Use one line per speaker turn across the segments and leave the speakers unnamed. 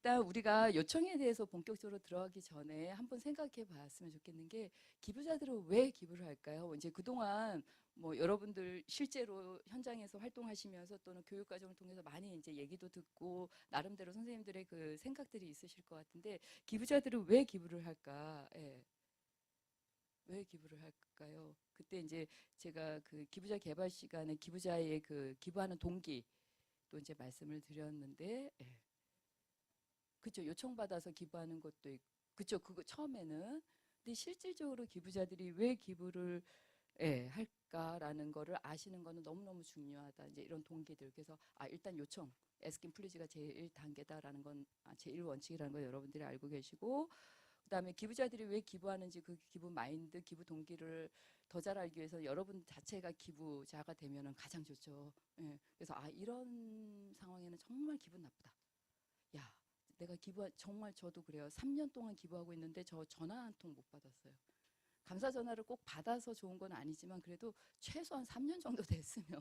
일단 우리가 요청에 대해서 본격적으로 들어가기 전에 한번 생각해 봤으면 좋겠는 게 기부자들은 왜 기부를 할까요? 이제 그동안 뭐 여러분들 실제로 현장에서 활동하시면서 또는 교육 과정을 통해서 많이 이제 얘기도 듣고 나름대로 선생님들의 그 생각들이 있으실 것 같은데 기부자들은 왜 기부를 할까? 예. 왜 기부를 할까요? 그때 이제 제가 그 기부자 개발 시간에 기부자의 그 기부하는 동기 또 이제 말씀을 드렸는데 예. 그쵸. 요청받아서 기부하는 것도 있고. 그쵸. 그거 처음에는. 근데 실질적으로 기부자들이 왜 기부를 예, 할까라는 거를 아시는 거는 너무너무 중요하다. 이제 이런 동기들. 그래서 일단 요청. asking please가 제일 단계다라는 건 제일 원칙이라는 거 여러분들이 알고 계시고 그다음에 기부자들이 왜 기부하는지 그 기부 마인드, 기부 동기를 더 잘 알기 위해서 여러분 자체가 기부자가 되면은 가장 좋죠. 예. 그래서 이런 상황에는 정말 기분 나쁘다. 야, 내가 정말 저도 그래요. 3년 동안 기부하고 있는데 저 전화 한 통 못 받았어요. 감사 전화를 꼭 받아서 좋은 건 아니지만 그래도 최소한 3년 정도 됐으면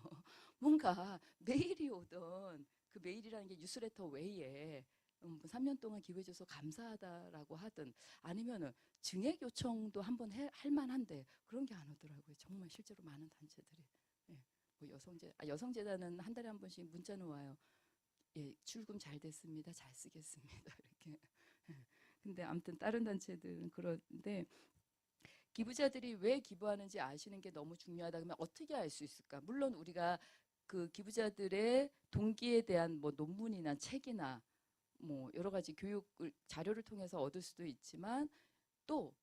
뭔가 메일이 오던 그 메일이라는 게 뉴스레터 외에 3년 동안 기부해줘서 감사하다라고 하든 아니면은 증액 요청도 한번 할 만한데 그런 게 안 오더라고요. 정말 실제로 많은 단체들이. 예. 뭐 여성재단은 한 달에 한 번씩 문자는 와요. 예, 출금 잘 됐습니다. 잘 쓰겠습니다. 이렇게. 근데 아무튼 다른 단체들은 그런데 기부자들이 왜 기부하는지 아시는 게 너무 중요하다. 그러면 어떻게 알 수 있을까? 물론 우리가 그 기부자들의 동기에 대한 뭐 논문이나 책이나 뭐 여러 가지 교육을 자료를 통해서 얻을 수도 있지만 또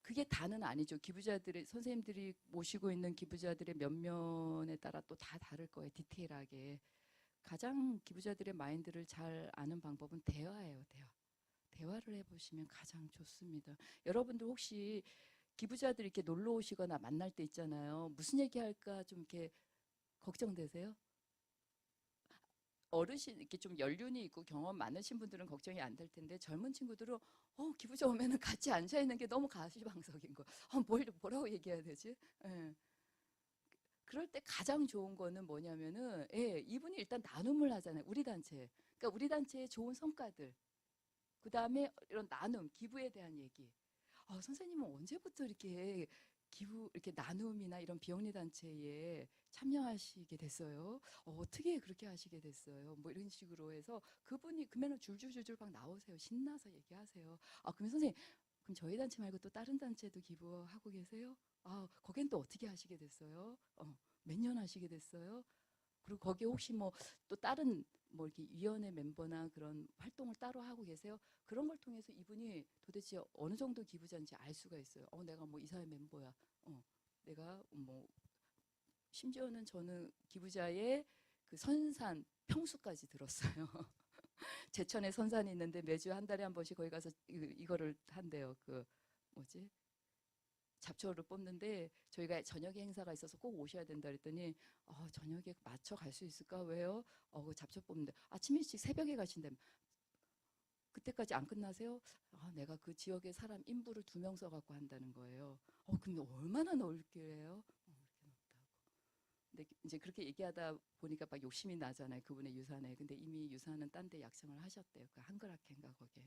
그게 다는 아니죠. 기부자들의 선생님들이 모시고 있는 기부자들의 면면에 따라 또 다 다를 거예요. 디테일하게. 가장 기부자들의 마인드를 잘 아는 방법은 대화예요. 대화를 해보시면 가장 좋습니다. 여러분들 혹시 기부자들 이렇게 놀러 오시거나 만날 때 있잖아요. 무슨 얘기할까 좀 이렇게 걱정되세요? 어르신 이렇게 좀 연륜이 있고 경험 많으신 분들은 걱정이 안 될 텐데 젊은 친구들은 기부자 오면은 같이 앉아 있는 게 너무 가시방석인 거. 뭐라고 얘기해야 되지? 예. 그럴 때 가장 좋은 거는 뭐냐면은 이분이 일단 나눔을 하잖아요. 우리 단체. 그러니까 우리 단체의 좋은 성과들. 그다음에 이런 나눔, 기부에 대한 얘기. 선생님은 언제부터 이렇게 이렇게 나눔이나 이런 비영리 단체에 참여하시게 됐어요? 어떻게 그렇게 하시게 됐어요? 뭐 이런 식으로 해서 그분이 그러면 줄줄줄줄 막 나오세요. 신나서 얘기하세요. 그럼 선생님, 그럼 저희 단체 말고 또 다른 단체도 기부하고 계세요? 거긴 또 어떻게 하시게 됐어요? 몇 년 하시게 됐어요? 그리고 거기에 혹시 뭐 또 다른 뭐 이렇게 위원회 멤버나 그런 활동을 따로 하고 계세요? 그런 걸 통해서 이분이 도대체 어느 정도 기부자인지 알 수가 있어요. 내가 뭐 이사회 멤버야. 내가 뭐 심지어는 저는 기부자의 그 선산 평수까지 들었어요. 제천에 선산이 있는데 매주 한 달에 한 번씩 거기 가서 이거를 한대요. 그 뭐지? 잡초를 뽑는데 저희가 저녁에 행사가 있어서 꼭 오셔야 된다 그랬더니 저녁에 맞춰 갈 수 있을까? 왜요? 그 잡초 뽑는데 아침 일찍 새벽에 가신다면 그때까지 안 끝나세요? 내가 그 지역에 사람 인부를 2명 써갖고 한다는 거예요. 그럼 얼마나 넓게요? 이렇게 넓다고. 근데 이제 그렇게 얘기하다 보니까 막 욕심이 나잖아요. 그분의 유산에. 근데 이미 유산은 딴 데 약정을 하셨대요. 그 한글학회인가 거기에.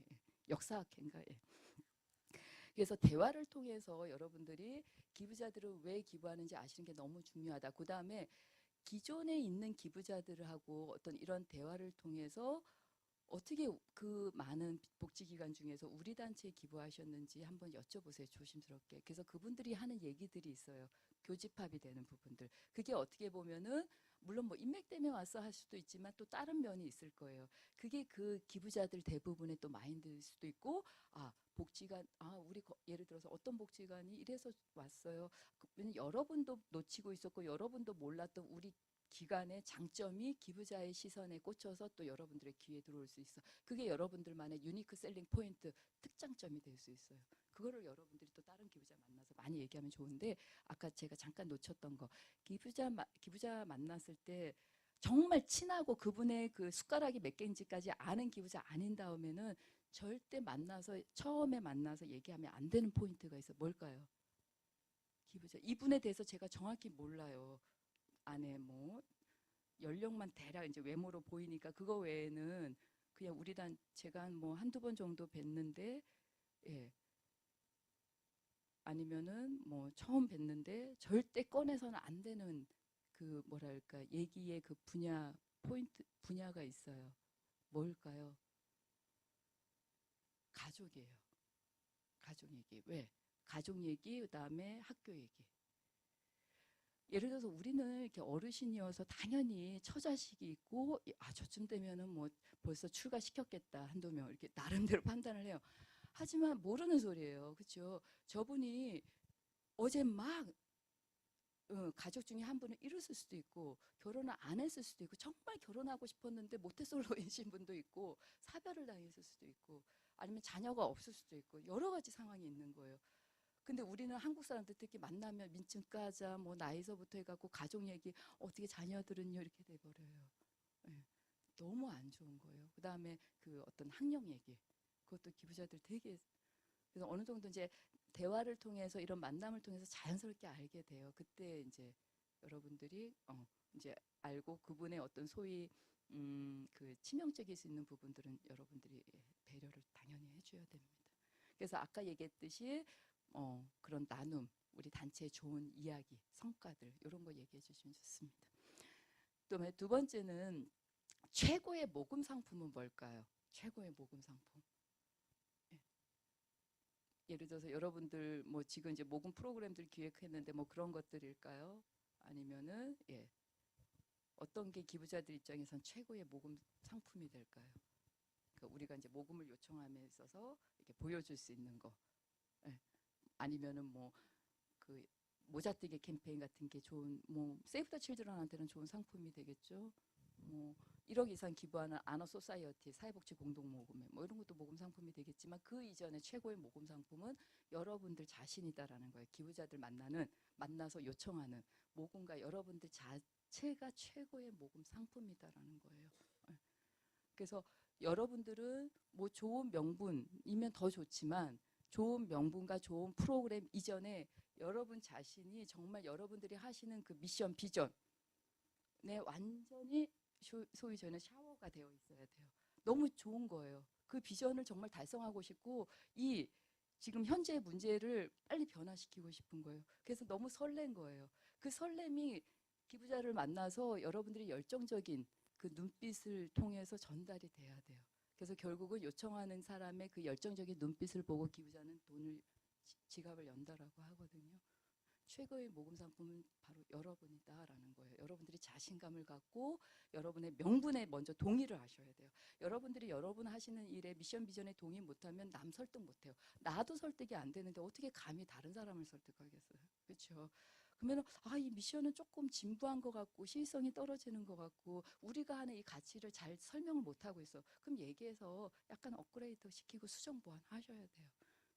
역사학회인가. 예. 그래서 대화를 통해서 여러분들이 기부자들은 왜 기부하는지 아시는 게 너무 중요하다. 그 다음에 기존에 있는 기부자들하고 어떤 이런 대화를 통해서 어떻게 그 많은 복지기관 중에서 우리 단체에 기부하셨는지 한번 여쭤보세요. 조심스럽게. 그래서 그분들이 하는 얘기들이 있어요. 교집합이 되는 부분들. 그게 어떻게 보면은 물론 뭐 인맥 때문에 와서 할 수도 있지만 또 다른 면이 있을 거예요. 그게 그 기부자들 대부분의 또 마인드일 수도 있고 복지관 우리 예를 들어서 어떤 복지관이 이래서 왔어요. 여러분도 놓치고 있었고 여러분도 몰랐던 우리 기관의 장점이 기부자의 시선에 꽂혀서 또 여러분들의 귀에 들어올 수 있어. 그게 여러분들만의 유니크 셀링 포인트, 특장점이 될 수 있어요. 그거를 여러분들이 또 다른 기부자 만나서 많이 얘기하면 좋은데 아까 제가 잠깐 놓쳤던 거 기부자 만났을 때 정말 친하고 그분의 그 숟가락이 몇 개인지까지 아는 기부자 아닌 다음에는 절대 처음에 만나서 얘기하면 안 되는 포인트가 있어. 뭘까요? 기부자 이분에 대해서 제가 정확히 몰라요. 안에 뭐 연령만 대략 이제 외모로 보이니까 그거 외에는 그냥 우리 단체가 뭐 한두 번 정도 뵀는데, 예, 아니면은 뭐 처음 뵀는데 절대 꺼내서는 안 되는 그 뭐랄까 얘기의 그 분야가 있어요. 뭘까요? 가족이에요. 가족 얘기. 왜? 가족 얘기, 그다음에 학교 얘기. 예를 들어서 우리는 이렇게 어르신이어서 당연히 처자식이 있고, 아, 저쯤 되면은 뭐 벌써 출가시켰겠다, 한두 명. 이렇게 나름대로 판단을 해요. 하지만 모르는 소리예요. 그렇죠? 저분이 어제 막 가족 중에 한 분은 이뤘을 수도 있고 결혼을 안 했을 수도 있고 정말 결혼하고 싶었는데 모태솔로이신 분도 있고 사별을 당했을 수도 있고 아니면 자녀가 없을 수도 있고 여러 가지 상황이 있는 거예요. 근데 우리는 한국 사람들 특히 만나면 민증 까자 뭐 나이서부터 해갖고 가족 얘기 어떻게 자녀들은요 이렇게 돼버려요. 예, 너무 안 좋은 거예요. 그 다음에 그 어떤 학력 얘기 그것도 기부자들 되게 그래서 어느 정도 이제 대화를 통해서 이런 만남을 통해서 자연스럽게 알게 돼요. 그때 이제 여러분들이 이제 알고 그분의 어떤 소위 그 치명적일 수 있는 부분들은 여러분들이 배려를 당연히 해줘야 됩니다. 그래서 아까 얘기했듯이 그런 나눔, 우리 단체의 좋은 이야기, 성과들 이런 거 얘기해 주시면 좋습니다. 또 두 번째는 최고의 모금 상품은 뭘까요? 최고의 모금 상품. 예를 들어서 여러분들 뭐 지금 이제 모금 프로그램들 기획했는데 뭐 그런 것들일까요? 아니면은 어떤 게 기부자들 입장에선 최고의 모금 상품이 될까요? 그러니까 우리가 이제 모금을 요청함에 있어서 이렇게 보여줄 수 있는 거. 예. 아니면은 뭐 그 모자뜨기 캠페인 같은 게 좋은 뭐 세이브 더 칠드런한테는 좋은 상품이 되겠죠. 뭐 1억 이상 기부하는 아너 소사이어티 사회복지 공동 모금회 뭐 이런 것도 모금 상품이 되겠지만 그 이전에 최고의 모금 상품은 여러분들 자신이다라는 거예요. 기부자들 만나서 요청하는 모금과 여러분들 자체가 최고의 모금 상품이다라는 거예요. 예. 그래서 여러분들은 뭐 좋은 명분이면 더 좋지만 좋은 명분과 좋은 프로그램 이전에 여러분 자신이 정말 여러분들이 하시는 그 미션 비전에 완전히 소위 저는 샤워가 되어 있어야 돼요. 너무 좋은 거예요. 그 비전을 정말 달성하고 싶고 이 지금 현재 문제를 빨리 변화시키고 싶은 거예요. 그래서 너무 설렌 거예요. 그 설렘이 기부자를 만나서 여러분들이 열정적인 그 눈빛을 통해서 전달이 돼야 돼요. 그래서 결국은 요청하는 사람의 그 열정적인 눈빛을 보고 기부자는 돈을 지갑을 연다라고 하거든요. 최고의 모금 상품은 바로 여러분이다라는 거예요. 여러분들이 자신감을 갖고 여러분의 명분에 먼저 동의를 하셔야 돼요. 여러분들이 여러분 하시는 일에 미션 비전에 동의 못하면 남 설득 못해요. 나도 설득이 안 되는데 어떻게 감히 다른 사람을 설득하겠어요. 그렇죠? 그러면 이 미션은 조금 진부한 것 같고 시의성이 떨어지는 것 같고 우리가 하는 이 가치를 잘 설명을 못하고 있어. 그럼 얘기해서 약간 업그레이드 시키고 수정 보완 하셔야 돼요.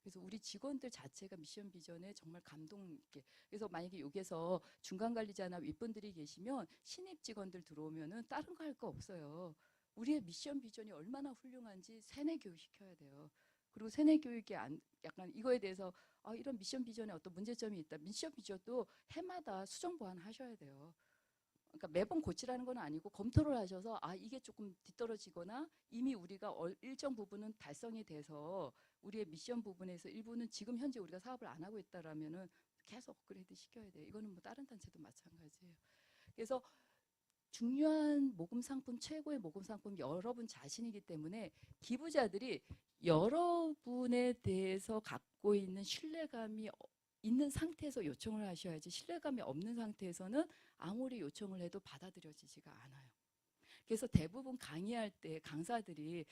그래서 우리 직원들 자체가 미션 비전에 정말 감동 있게 그래서 만약에 여기서 중간 관리자나 윗분들이 계시면 신입 직원들 들어오면은 다른 거 할 거 없어요. 우리의 미션 비전이 얼마나 훌륭한지 세뇌 교육 시켜야 돼요. 그리고 세뇌 교육이 약간 이거에 대해서 이런 미션 비전에 어떤 문제점이 있다. 미션 비전도 해마다 수정 보완 하셔야 돼요. 그러니까 매번 고치라는 건 아니고 검토를 하셔서 이게 조금 뒤떨어지거나 이미 우리가 일정 부분은 달성이 돼서 우리의 미션 부분에서 일부는 지금 현재 우리가 사업을 안 하고 있다라면은 계속 업그레이드 시켜야 돼요. 이거는 뭐 다른 단체도 마찬가지예요. 그래서 중요한 모금 상품 최고의 모금 상품 여러분 자신이기 때문에 기부자들이 여러분에 대해서 갖고 있는 신뢰감이 있는 상태에서 요청을 하셔야지 신뢰감이 없는 상태에서는 아무리 요청을 해도 받아들여지지가 않아요. 그래서 대부분 강의할 때 강사들이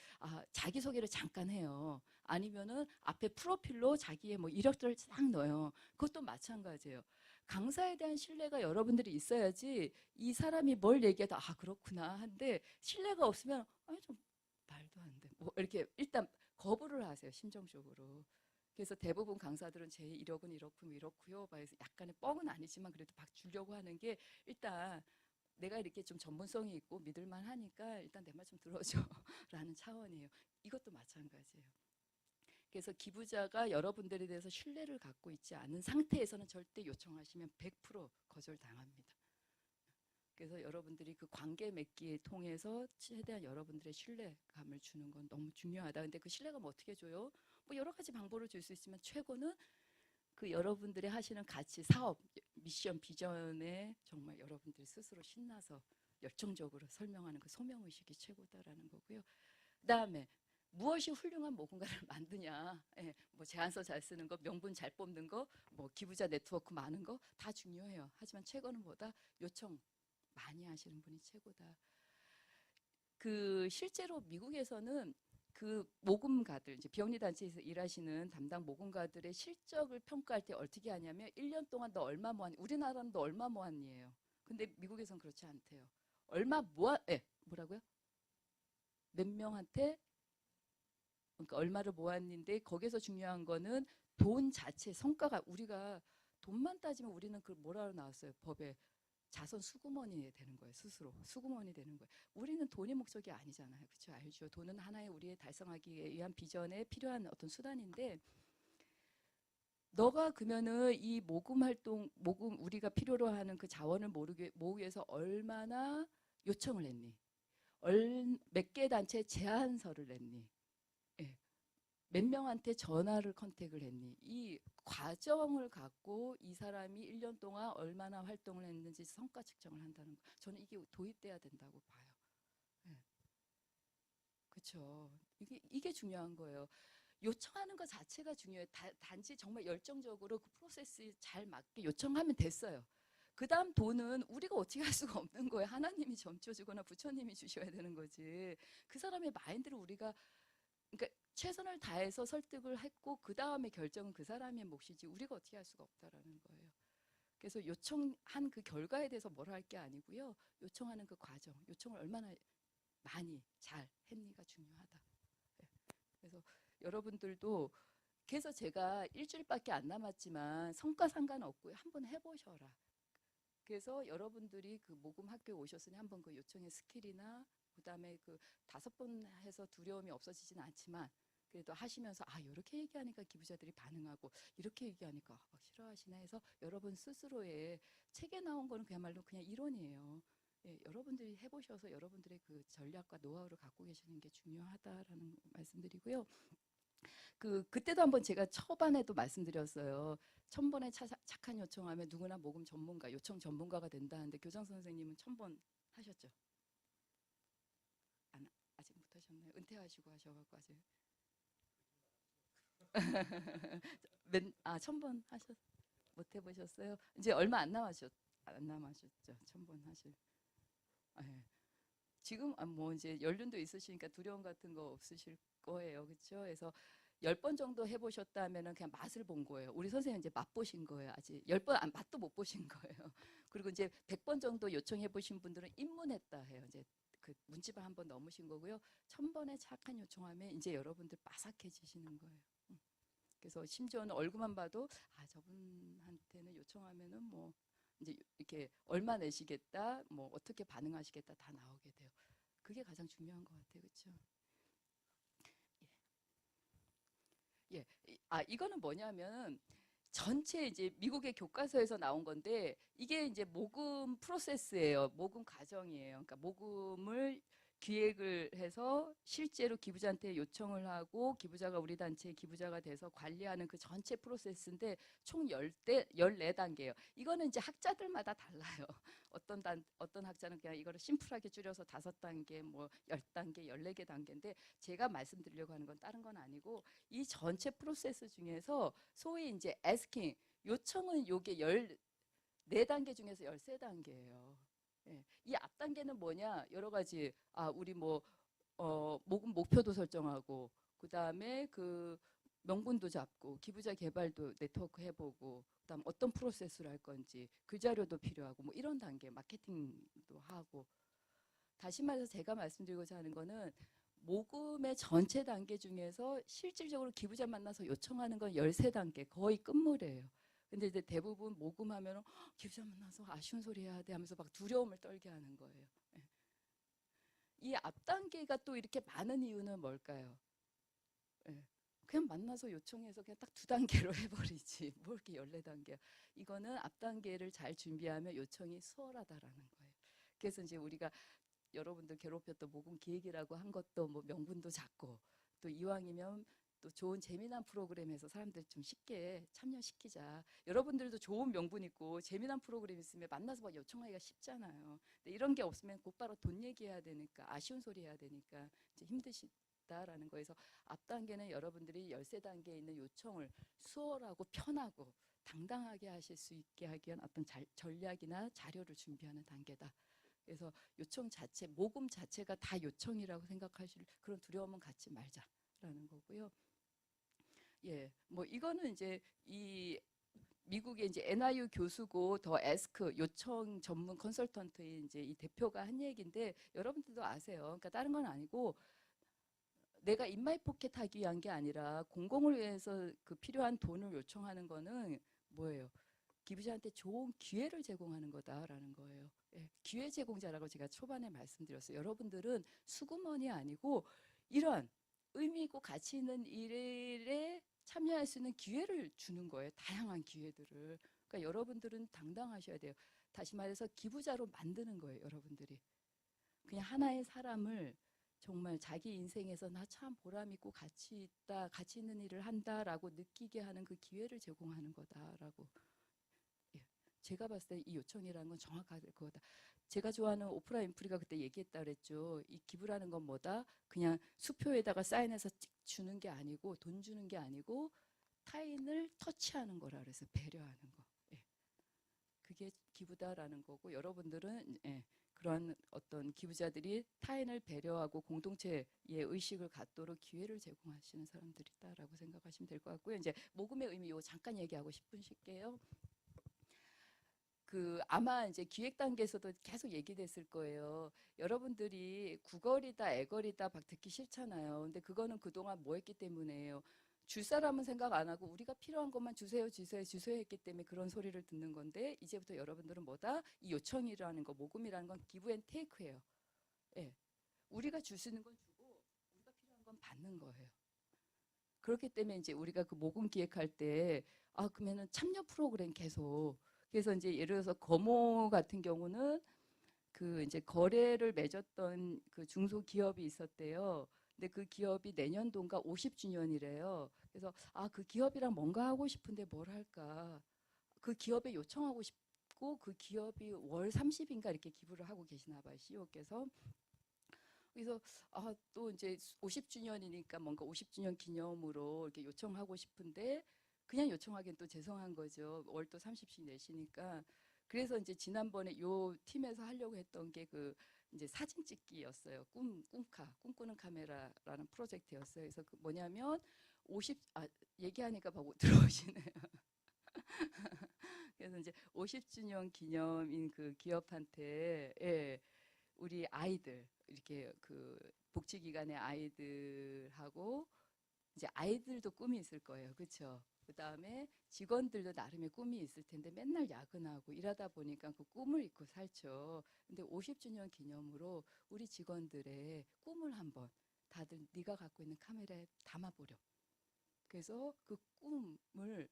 자기소개를 잠깐 해요. 아니면은 앞에 프로필로 자기의 뭐 이력들을 싹 넣어요. 그것도 마찬가지예요. 강사에 대한 신뢰가 여러분들이 있어야지 이 사람이 뭘 얘기해도 그렇구나 한데 신뢰가 없으면 좀 말도 안 돼. 뭐 이렇게 일단 거부를 하세요. 심정적으로. 그래서 대부분 강사들은 제 이력은 이렇고 이렇고요. 그래서 약간의 뻥은 아니지만 그래도 막 주려고 하는 게 일단 내가 이렇게 좀 전문성이 있고 믿을만 하니까 일단 내 말 좀 들어줘 라는 차원이에요. 이것도 마찬가지예요. 그래서 기부자가 여러분들에 대해서 신뢰를 갖고 있지 않은 상태에서는 절대 요청하시면 100% 거절당합니다. 그래서 여러분들이 그 관계 맺기를 통해서 최대한 여러분들의 신뢰감을 주는 건 너무 중요하다. 근데 그 신뢰감 어떻게 줘요? 뭐 여러 가지 방법을 줄 수 있지만 최고는 그 여러분들이 하시는 가치, 사업, 미션, 비전에 정말 여러분들이 스스로 신나서 열정적으로 설명하는 그 소명의식이 최고다라는 거고요. 그다음에 무엇이 훌륭한 모금가를 만드냐, 예, 뭐 제안서 잘 쓰는 거, 명분 잘 뽑는 거, 뭐 기부자 네트워크 많은 거 다 중요해요. 하지만 최고는 뭐다? 요청 많이 하시는 분이 최고다. 그 실제로 미국에서는 그 모금가들, 이제 비영리 단체에서 일하시는 담당 모금가들의 실적을 평가할 때 어떻게 하냐면 1년 동안 너 얼마 모았니? 우리나라는 너 얼마 모았니예요. 근데 미국에선 그렇지 않대요. 얼마 모아, 예, 뭐라고요? 몇 명한테, 그러니까 얼마를 모았는데 거기서 중요한 거는 돈 자체 성과가, 우리가 돈만 따지면 우리는 그 뭐라고 나왔어요? 법에 자선 수구머니 되는 거예요. 스스로 수구머니 되는 거예요. 우리는 돈이 목적이 아니잖아요. 그렇죠? 알죠? 돈은 하나의 우리의 달성하기 위한 비전에 필요한 어떤 수단인데, 너가 그러면은 이 모금 활동, 모금 우리가 필요로 하는 그 자원을 모으기 위해서 얼마나 요청을 했니? 몇 개 단체에 제안서를 냈니? 예. 몇 명한테 전화를 컨택을 했니? 이 과정을 갖고 이 사람이 1년 동안 얼마나 활동을 했는지 성과 측정을 한다는 거. 저는 이게 도입돼야 된다고 봐요. 네. 그렇죠. 이게 중요한 거예요. 요청하는 것 자체가 중요해요. 단지 정말 열정적으로 그 프로세스에 잘 맞게 요청하면 됐어요. 그 다음 돈은 우리가 어떻게 할 수가 없는 거예요. 하나님이 점쳐주거나 부처님이 주셔야 되는 거지. 그 사람의 마인드를 우리가, 그러니까 최선을 다해서 설득을 했고 그 다음에 결정은 그 사람의 몫이지 우리가 어떻게 할 수가 없다라는 거예요. 그래서 요청한 그 결과에 대해서 뭐라 할 게 아니고요. 요청하는 그 과정, 요청을 얼마나 많이 잘 했니가 중요하다. 네. 그래서 여러분들도, 그래서 제가 일주일밖에 안 남았지만 성과 상관없고요. 한번 해보셔라. 그래서 여러분들이 그 모금 학교에 오셨으니 한번 그 요청의 스킬이나 그다음에 그 5번 해서 두려움이 없어지진 않지만 그래도 하시면서 아 이렇게 얘기하니까 기부자들이 반응하고 이렇게 얘기하니까 막 싫어하시나 해서 여러분 스스로의 책에 나온 거는 그야말로 그냥 이론이에요. 예, 여러분들이 해보셔서 여러분들의 그 전략과 노하우를 갖고 계시는 게 중요하다라는 말씀드리고요. 그때도 한번 제가 초반에도 말씀드렸어요. 1000번의 착한 요청하면 누구나 모금 전문가, 요청 전문가가 된다는데 교장 선생님은 1000번 하셨죠? 아직 못 하셨나요? 은퇴하시고 하셔갖고 아직. 1000번 못 해보셨어요? 이제 얼마 안 남으셨죠? 1000번 하실. 아, 예. 지금 뭐 이제 연륜도 있으시니까 두려움 같은 거 없으실 거예요. 그렇죠? 그래서 10번 정도 해보셨다면은 그냥 맛을 본 거예요. 우리 선생님 이제 맛보신 거예요. 아직 10번 맛도 못 보신 거예요. 그리고 이제 100번 정도 요청해 보신 분들은 입문했다 해요. 이제 그 문지방 한번 넘으신 거고요. 1000번의 착한 요청하면 이제 여러분들 빠삭해지시는 거예요. 그래서 심지어는 얼굴만 봐도 아 저분한테는 요청하면은 뭐 이제 이렇게 얼마 내시겠다, 뭐 어떻게 반응하시겠다 다 나오게 돼요. 그게 가장 중요한 것 같아요, 그렇죠? 예, 이거는 뭐냐면 전체 이제 미국의 교과서에서 나온 건데 이게 이제 모금 프로세스예요. 모금 과정이에요. 그러니까 모금을 기획을 해서 실제로 기부자한테 요청을 하고 기부자가 우리 단체의 기부자가 돼서 관리하는 그 전체 프로세스인데 총 14단계예요. 이거는 이제 학자들마다 달라요. 어떤 학자는 그냥 이거를 심플하게 줄여서 5단계, 뭐 10단계, 14개 단계인데 제가 말씀드리려고 하는 건 다른 건 아니고 이 전체 프로세스 중에서 소위 이제 asking, 요청은 요게 14단계 중에서 13단계예요. 예. 이 앞단계는 뭐냐? 여러 가지, 우리 뭐, 모금 목표도 설정하고, 그 다음에 그 명분도 잡고, 기부자 개발도 네트워크 해보고, 그 다음 어떤 프로세스를 할 건지, 그 자료도 필요하고, 뭐 이런 단계, 마케팅도 하고. 다시 말해서 제가 말씀드리고자 하는 거는 모금의 전체 단계 중에서 실질적으로 기부자 만나서 요청하는 건 13단계, 거의 끝물이에요. 근데 이제 대부분 모금하면 기부자 만나서 아쉬운 소리 해야 돼 하면서 막 두려움을 떨게 하는 거예요. 예. 이 앞단계가 또 이렇게 많은 이유는 뭘까요? 예. 그냥 만나서 요청해서 그냥 딱 2단계로 해버리지. 뭘 이렇게 14단계야. 이거는 앞단계를 잘 준비하면 요청이 수월하다라는 거예요. 그래서 이제 우리가 여러분들 괴롭혔던 모금 기획이라고 한 것도 뭐 명분도 작고, 또 이왕이면 또 좋은 재미난 프로그램에서 사람들 좀 쉽게 참여시키자. 여러분들도 좋은 명분 있고 재미난 프로그램 있으면 만나서 막 요청하기가 쉽잖아요. 근데 이런 게 없으면 곧바로 돈 얘기해야 되니까, 아쉬운 소리 해야 되니까 이제 힘드시다라는 거에서, 앞 단계는 여러분들이 열세 단계에 있는 요청을 수월하고 편하고 당당하게 하실 수 있게 하기 위한 어떤 전략이나 자료를 준비하는 단계다. 그래서 요청 자체, 모금 자체가 다 요청이라고 생각하실 그런 두려움은 갖지 말자라는 거고요. 예, 뭐 이거는 이제 이 미국의 이제 NIU 교수고 더 에스크 요청 전문 컨설턴트의 이제 이 대표가 한 얘기인데, 여러분들도 아세요. 그러니까 다른 건 아니고, 내가 인마이 포켓 하기 위한 게 아니라 공공을 위해서 그 필요한 돈을 요청하는 거는 뭐예요? 기부자한테 좋은 기회를 제공하는 거다라는 거예요. 예, 기회 제공자라고 제가 초반에 말씀드렸어요. 여러분들은 수구먼이 아니고 이런 의미 있고 가치 있는 일에 참여할 수 있는 기회를 주는 거예요. 다양한 기회들을. 그러니까 여러분들은 당당하셔야 돼요. 다시 말해서 기부자로 만드는 거예요. 여러분들이. 그냥 하나의 사람을 정말 자기 인생에서 나 참 보람 있고 가치 있다, 가치 있는 일을 한다라고 느끼게 하는 그 기회를 제공하는 거다라고. 예. 제가 봤을 때 이 요청이라는 건 정확할 거다. 제가 좋아하는 오프라 윈프리가 그때 얘기했다 그랬죠. 이 기부라는 건 뭐다? 그냥 수표에다가 사인해서 찍 주는 게 아니고, 돈 주는 게 아니고 타인을 터치하는 거라 그래서 배려하는 거. 예. 그게 기부다라는 거고, 여러분들은 예, 그런 어떤 기부자들이 타인을 배려하고 공동체의 의식을 갖도록 기회를 제공하시는 사람들이다라고 생각하시면 될 것 같고요. 이제 모금의 의미 요 잠깐 얘기하고 싶으실게요. 그 아마 이제 기획 단계에서도 계속 얘기됐을 거예요. 여러분들이 구걸이다 애걸이다 막 듣기 싫잖아요. 근데 그거는 그동안 뭐 했기 때문에요. 줄 사람은 생각 안 하고 우리가 필요한 것만 주세요 주세요 주세요 했기 때문에 그런 소리를 듣는 건데, 이제부터 여러분들은 뭐다? 이 요청이라는 거, 모금이라는 건 기브 앤 테이크예요. 예. 우리가 줄 수 있는 건 주고 우리가 필요한 건 받는 거예요. 그렇기 때문에 이제 우리가 그 모금 기획할 때, 아, 그러면은 참여 프로그램 계속. 그래서 이제 예를 들어서 거모 같은 경우는 그 이제 거래를 맺었던 그 중소기업이 있었대요. 근데 그 기업이 내년도인가 50주년이래요. 그래서 아, 그 기업이랑 뭔가 하고 싶은데 뭘 할까? 그 기업에 요청하고 싶고, 그 기업이 월 30인가 이렇게 기부를 하고 계시나 봐요, CEO께서. 그래서 아, 또 이제 50주년이니까 뭔가 50주년 기념으로 이렇게 요청하고 싶은데 그냥 요청하기엔 또 죄송한 거죠. 월도 30씩 내시니까. 그래서 이제 지난번에 요 팀에서 하려고 했던 게 그 이제 사진 찍기였어요. 꿈꾸는 카메라라는 프로젝트였어요. 그래서 그 뭐냐면 50, 얘기하니까 막 들어오시네요. 그래서 이제 50주년 기념인 그 기업한테, 예, 우리 아이들 이렇게 그 복지기관의 아이들하고, 이제 아이들도 꿈이 있을 거예요. 그렇죠? 그다음에 직원들도 나름의 꿈이 있을 텐데 맨날 야근하고 이러다 보니까 그 꿈을 잊고 살죠. 근데 50주년 기념으로 우리 직원들의 꿈을 한번 다들 네가 갖고 있는 카메라에 담아보렴. 그래서 그 꿈을,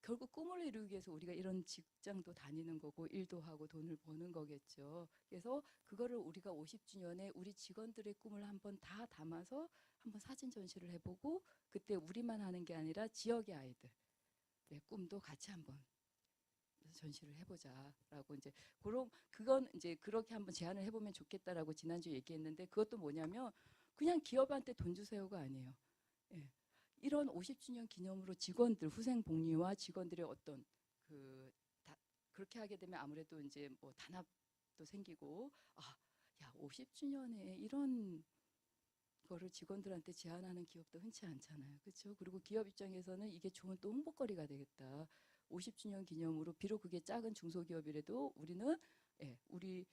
결국 꿈을 이루기 위해서 우리가 이런 직장도 다니는 거고 일도 하고 돈을 버는 거겠죠. 그래서 그거를 우리가 50주년에 우리 직원들의 꿈을 한번 다 담아서 한번 사진 전시를 해보고, 그때 우리만 하는 게 아니라 지역의 아이들 의 꿈도 같이 한번 전시를 해보자라고, 이제 그런, 그건 이제 그렇게 한번 제안을 해보면 좋겠다라고 지난주에 얘기했는데, 그것도 뭐냐면 그냥 기업한테 돈 주세요가 아니에요. 예. 이런 50주년 기념으로 직원들 후생 복리와 직원들의 어떤 그 그렇게 하게 되면 아무래도 이제 뭐 단합도 생기고, 아, 야, 50주년에 이런 거를 직원들한테 제안하는 기업도 흔치 않잖아요. 그렇죠? 그리고 기업 입장에서는 이게 좋은 또 홍보거리가 되겠다. 50주년 기념으로 비록 그게 작은 중소기업이라도 우리는, 예, 우리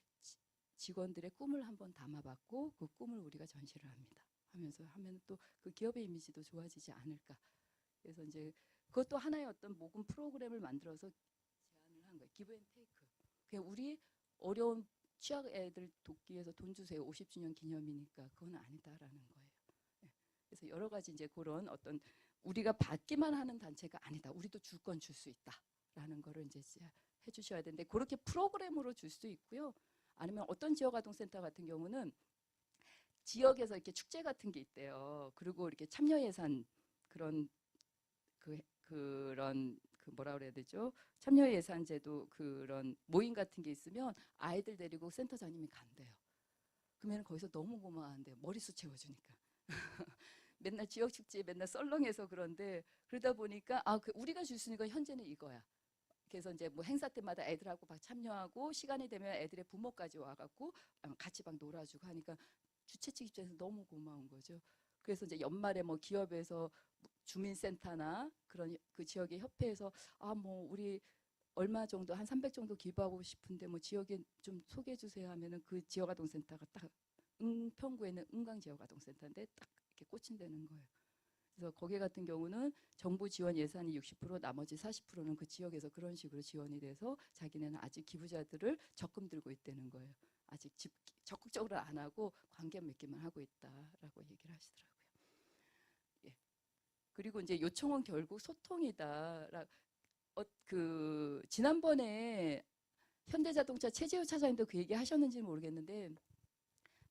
직원들의 꿈을 한번 담아봤고 그 꿈을 우리가 전시를 합니다. 하면서 하면 또 그 기업의 이미지도 좋아지지 않을까. 그래서 이제 그것도 하나의 어떤 모금 프로그램을 만들어서 제안을 한 거예요. 기브 앤 테이크. 그냥 우리 어려운 취약 애들 돕기 위해서 돈 주세요. 50주년 기념이니까. 그건 아니다라는 거예요. 예. 그래서 여러 가지 이제 그런 어떤 우리가 받기만 하는 단체가 아니다. 우리도 줄 건 줄 수 있다라는 거를 이제 해주셔야 되는데, 그렇게 프로그램으로 줄 수 있고요. 아니면 어떤 지역아동센터 같은 경우는 지역에서 이렇게 축제 같은 게 있대요. 그리고 이렇게 참여 예산 그런 그런 그 뭐라 그래야 되죠? 참여 예산 제도 그런 모임 같은 게 있으면 아이들 데리고 센터장님이 간대요. 그러면 거기서 너무 고마워한대요. 머리수 채워주니까. 맨날 지역 축제에 맨날 썰렁해서 그런데 그러다 보니까 우리가 줄 수 있는 건 현재는 이거야. 그래서 이제 뭐 행사 때마다 애들하고 막 참여하고 시간이 되면 애들의 부모까지 와갖고 같이 막 놀아주고 하니까 주최 측 입장에서 너무 고마운 거죠. 그래서 이제 연말에 뭐 기업에서 주민센터나 그런 그 지역의 협회에서 뭐 우리 얼마 정도 한 300 정도 기부하고 싶은데 뭐 지역에 좀 소개해 주세요 하면은 그 지역아동센터가 딱 은평구에 있는 은광지역아동센터인데 딱 이렇게 꽂힌다는 거예요. 그래서 거기 같은 경우는 정부 지원 예산이 60% 나머지 40%는 그 지역에서 그런 식으로 지원이 돼서 자기네는 아직 기부자들을 적금 들고 있다는 거예요. 아직 적극적으로 안 하고 관계 맺기만 하고 있다라고 얘기를 하시더라고요. 예. 그리고 이제 요청은 결국 소통이다. 지난번에 현대자동차 최재우 차장님도 그 얘기 하셨는지는 모르겠는데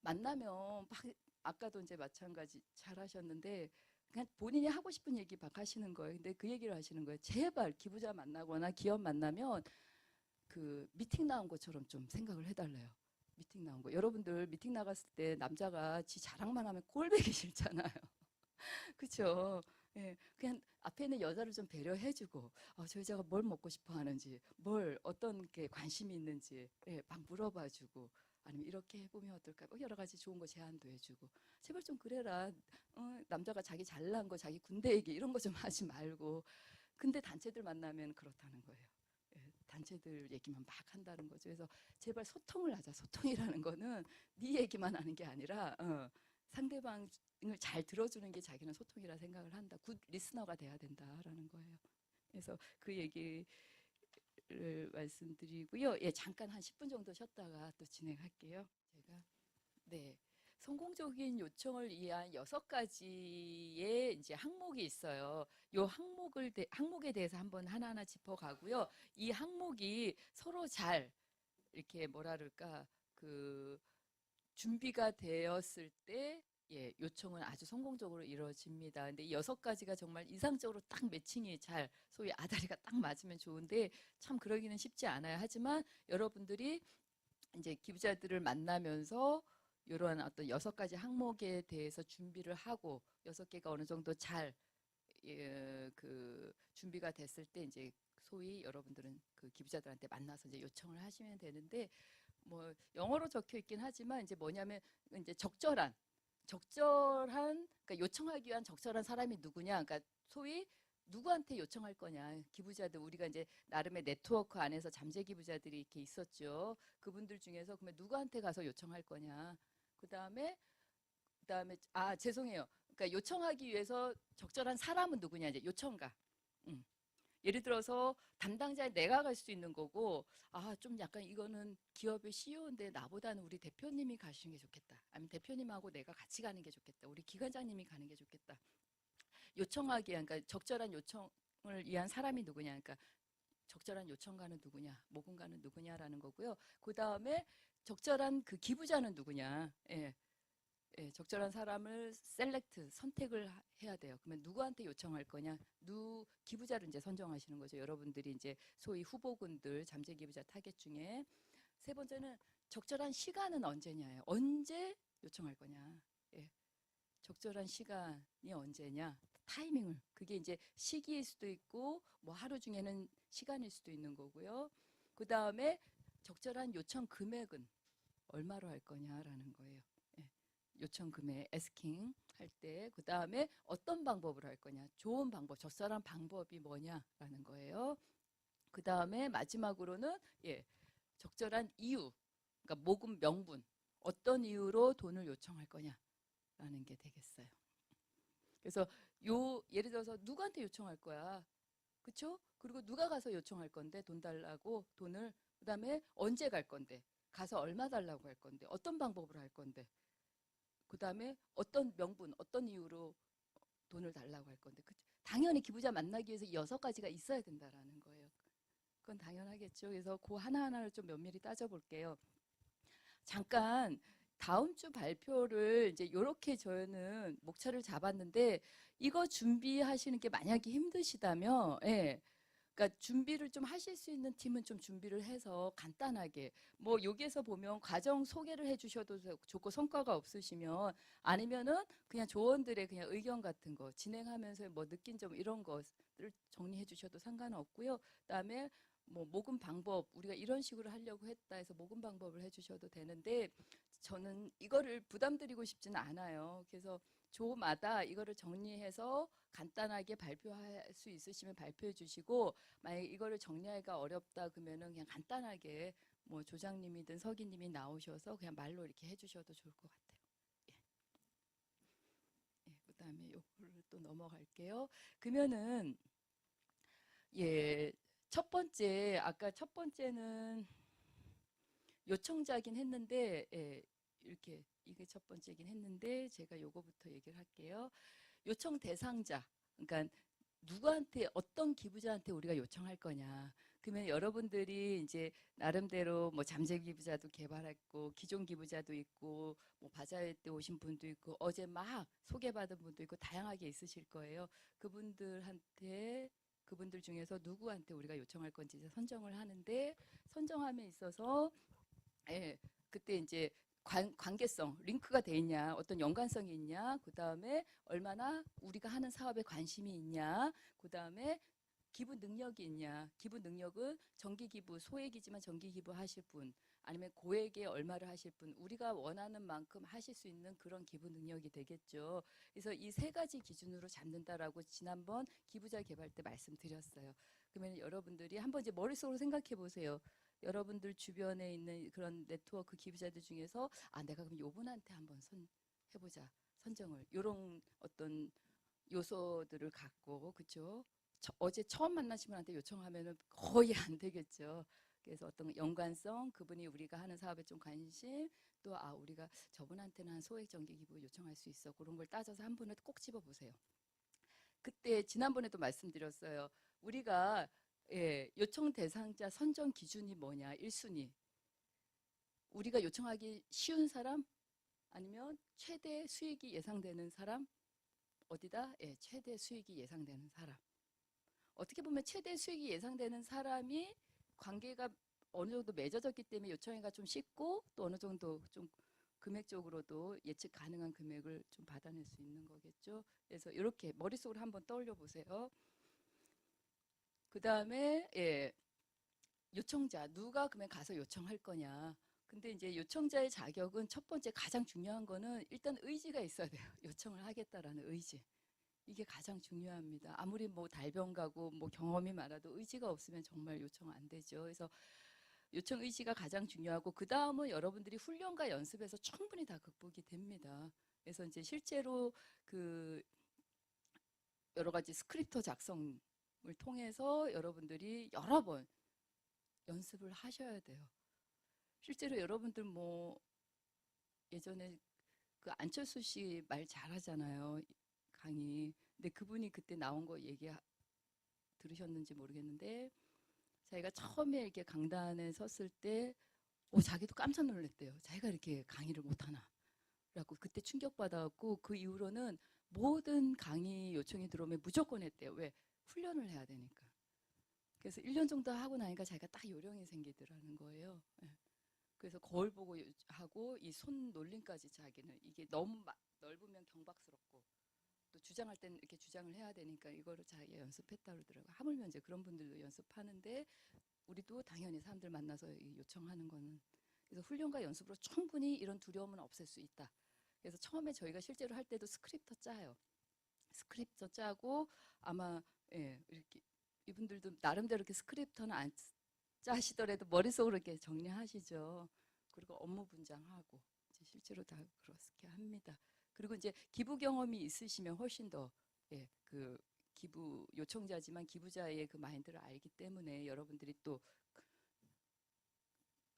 만나면 막 아까도 이제 마찬가지 잘 하셨는데 그냥 본인이 하고 싶은 얘기 막 하시는 거예요. 근데 그 얘기를 하시는 거예요. 제발 기부자 만나거나 기업 만나면 그 미팅 나온 것처럼 좀 생각을 해달래요. 미팅 나온 거. 여러분들 미팅 나갔을 때 남자가 지 자랑만 하면 꼴보기 싫잖아요. 그렇죠? 예, 그냥 앞에 있는 여자를 좀 배려해주고 저 여자가 뭘 먹고 싶어 하는지 뭘 어떤 게 관심이 있는지 막 물어봐주고 아니면 이렇게 해보면 어떨까 여러 가지 좋은 거 제안도 해주고 제발 좀 그래라. 남자가 자기 잘난 거 자기 군대 얘기 이런 거 좀 하지 말고 근데 단체들 만나면 그렇다는 거예요. 단체들 얘기만 막 한다는 거죠. 그래서 제발 소통을 하자. 소통이라는 거는 네 얘기만 하는 게 아니라 상대방을 잘 들어주는 게 자기는 소통이라 생각을 한다. 굿 리스너가 돼야 된다라는 거예요. 그래서 그 얘기를 말씀드리고요. 예, 잠깐 한 10분 정도 쉬었다가 또 진행할게요. 제가 네. 성공적인 요청을 위한 6가지의 이제 항목이 있어요. 요 항목에 대해서 한번 하나하나 짚어가고요. 이 항목이 서로 잘 이렇게 뭐라 그럴까 그 준비가 되었을 때 예, 요청은 아주 성공적으로 이루어집니다. 근데 이 6가지가 정말 이상적으로 딱 매칭이 잘 소위 아다리가 딱 맞으면 좋은데 참 그러기는 쉽지 않아요. 하지만 여러분들이 이제 기부자들을 만나면서 이러한 어떤 6가지 항목에 대해서 준비를 하고 6개가 어느 정도 잘 준비가 됐을 때 이제 소위 여러분들은 그 기부자들한테 만나서 이제 요청을 하시면 되는데 뭐 영어로 적혀 있긴 하지만 이제 뭐냐면 이제 적절한 그러니까 요청하기 위한 적절한 사람이 누구냐 그러니까 소위 누구한테 요청할 거냐 기부자들 우리가 이제 나름의 네트워크 안에서 잠재 기부자들이 이렇게 있었죠. 그분들 중에서 그러면 누구한테 가서 요청할 거냐 그다음에 죄송해요. 그러니까 요청하기 위해서 적절한 사람은 누구냐 이제 요청가. 예를 들어서 담당자에 내가 갈 수 있는 거고 좀 약간 이거는 기업의 CEO인데 나보다는 우리 대표님이 가시는 게 좋겠다. 아니면 대표님하고 내가 같이 가는 게 좋겠다. 우리 기관장님이 가는 게 좋겠다. 요청하기에 그러니까 적절한 요청을 위한 사람이 누구냐 그러니까 적절한 요청가는 누구냐 모금가는 누구냐라는 거고요. 그 다음에 적절한 그 기부자는 누구냐 적절한 사람을 선택을 해야 돼요. 그러면 누구한테 요청할 거냐? 기부자를 이제 선정하시는 거죠. 여러분들이 이제 소위 후보군들, 잠재 기부자 타겟 중에 세 번째는 적절한 시간은 언제냐예요. 언제 요청할 거냐? 적절한 시간이 언제냐? 타이밍을. 그게 이제 시기일 수도 있고 뭐 하루 중에는 시간일 수도 있는 거고요. 그 다음에 적절한 요청 금액은 얼마로 할 거냐라는 거예요. 요청 금액 에스킹 할 때 그 다음에 어떤 방법으로 할 거냐 좋은 방법 적절한 방법이 뭐냐라는 거예요. 그 다음에 마지막으로는 적절한 이유 그러니까 모금 명분 어떤 이유로 돈을 요청할 거냐라는 게 되겠어요. 그래서 예를 들어서 누구한테 요청할 거야 그쵸? 그리고 누가 가서 요청할 건데 돈 달라고 돈을 그 다음에 언제 갈 건데 가서 얼마 달라고 할 건데 어떤 방법으로 할 건데 그 다음에 어떤 명분, 어떤 이유로 돈을 달라고 할 건데 당연히 기부자 만나기 위해서 6가지가 있어야 된다라는 거예요. 그건 당연하겠죠. 그래서 그 하나하나를 좀 면밀히 따져볼게요. 잠깐 다음 주 발표를 이제 요렇게 저는 목차를 잡았는데 이거 준비하시는 게 만약에 힘드시다면 예. 그러니까 준비를 좀 하실 수 있는 팀은 좀 준비를 해서 간단하게 뭐 여기에서 보면 과정 소개를 해주셔도 좋고 성과가 없으시면 아니면은 그냥 조원들의 그냥 의견 같은 거 진행하면서 뭐 느낀 점 이런 것들을 정리해 주셔도 상관없고요. 그다음에 뭐 모금 방법 우리가 이런 식으로 하려고 했다 해서 모금 방법을 해주셔도 되는데 저는 이거를 부담드리고 싶지는 않아요. 그래서 조마다 이거를 정리해서 간단하게 발표할 수 있으시면 발표해 주시고 만약에 이거를 정리하기가 어렵다 그러면은 그냥 간단하게 뭐 조장님이든 서기님이 나오셔서 그냥 말로 이렇게 해주셔도 좋을 것 같아요. 예, 그다음에 요거를 또 넘어갈게요. 그러면은 예, 첫 번째 아까 첫 번째는 요청자긴 했는데 예, 이렇게 이게 첫 번째긴 했는데 제가 요거부터 얘기를 할게요. 요청 대상자 그러니까 누구한테 어떤 기부자한테 우리가 요청할 거냐. 그러면 여러분들이 이제 나름대로 뭐 잠재 기부자도 개발했고 기존 기부자도 있고 뭐 바자회 때 오신 분도 있고 어제 막 소개받은 분도 있고 다양하게 있으실 거예요. 그분들 중에서 누구한테 우리가 요청할 건지 이제 선정을 하는데 선정함에 있어서 예, 그때 이제 관계성, 링크가 돼 있냐, 어떤 연관성이 있냐, 그 다음에 얼마나 우리가 하는 사업에 관심이 있냐, 그 다음에 기부 능력이 있냐. 기부 능력은 정기 기부, 소액이지만 정기 기부 하실 분, 아니면 고액에 얼마를 하실 분, 우리가 원하는 만큼 하실 수 있는 그런 기부 능력이 되겠죠. 그래서 이 세 가지 기준으로 잡는다라고 지난번 기부자 개발 때 말씀드렸어요. 그러면 여러분들이 한번 이제 머릿속으로 생각해 보세요. 여러분들 주변에 있는 그런 네트워크 기부자들 중에서 아 내가 그럼 요분한테 한번 해보자 선정을 요런 어떤 요소들을 갖고 그죠? 어제 처음 만나신 분한테 요청하면은 거의 안 되겠죠. 그래서 어떤 연관성, 그분이 우리가 하는 사업에 좀 관심, 또 아 우리가 저분한테는 한 소액 정기 기부 요청할 수 있어. 그런 걸 따져서 한 분을 꼭 집어 보세요. 그때 지난번에도 말씀드렸어요. 우리가 예, 요청 대상자 선정 기준이 뭐냐? 1순위. 우리가 요청하기 쉬운 사람 아니면 최대 수익이 예상되는 사람 어디다? 예, 최대 수익이 예상되는 사람. 어떻게 보면 최대 수익이 예상되는 사람이 관계가 어느 정도 맺어졌기 때문에 요청하기가 좀 쉽고 또 어느 정도 좀 금액적으로도 예측 가능한 금액을 좀 받아낼 수 있는 거겠죠. 그래서 이렇게 머릿속으로 한번 떠올려 보세요. 그 다음에 예, 요청자 누가 그러면 가서 요청할 거냐. 근데 이제 요청자의 자격은 첫 번째 가장 중요한 거는 일단 의지가 있어야 돼요. 요청을 하겠다라는 의지. 이게 가장 중요합니다. 아무리 뭐 달변 가고 뭐 경험이 많아도 의지가 없으면 정말 요청 안 되죠. 그래서 요청 의지가 가장 중요하고 그 다음은 여러분들이 훈련과 연습에서 충분히 다 극복이 됩니다. 그래서 이제 실제로 그 여러 가지 스크립터 작성을 통해서 여러분들이 여러 번 연습을 하셔야 돼요. 실제로 여러분들 뭐 예전에 그 안철수 씨 말 잘하잖아요. 강의. 근데 그분이 그때 나온 거 들으셨는지 모르겠는데 자기가 처음에 이렇게 강단에 섰을 때 자기도 깜짝 놀랐대요. 자기가 이렇게 강의를 못하나. 그래갖고 그때 충격받아갖고 그 이후로는 모든 강의 요청이 들어오면 무조건 했대요. 왜? 훈련을 해야 되니까. 그래서 1년 정도 하고 나니까 자기가 딱 요령이 생기더라는 거예요. 예. 그래서 거울 보고 하고 이 손 놀림까지 자기는 이게 너무 넓으면 경박스럽고 또 주장할 때는 이렇게 주장을 해야 되니까 이거를 자기가 연습했다 그러더라고요. 하물며 이제 그런 분들도 연습하는데 우리도 당연히 사람들 만나서 요청하는 거는 그래서 훈련과 연습으로 충분히 이런 두려움은 없앨 수 있다. 그래서 처음에 저희가 실제로 할 때도 스크립터 짜요. 스크립터 짜고 아마 예, 이렇게 이분들도 나름대로 이렇게 스크립터는 안 짜시더라도 머릿속으로 이렇게 정리하시죠. 그리고 업무 분장하고 이제 실제로 다 그렇게 합니다. 그리고 이제 기부 경험이 있으시면 훨씬 더 예, 그 기부 요청자지만 기부자의 그 마인드를 알기 때문에 여러분들이 또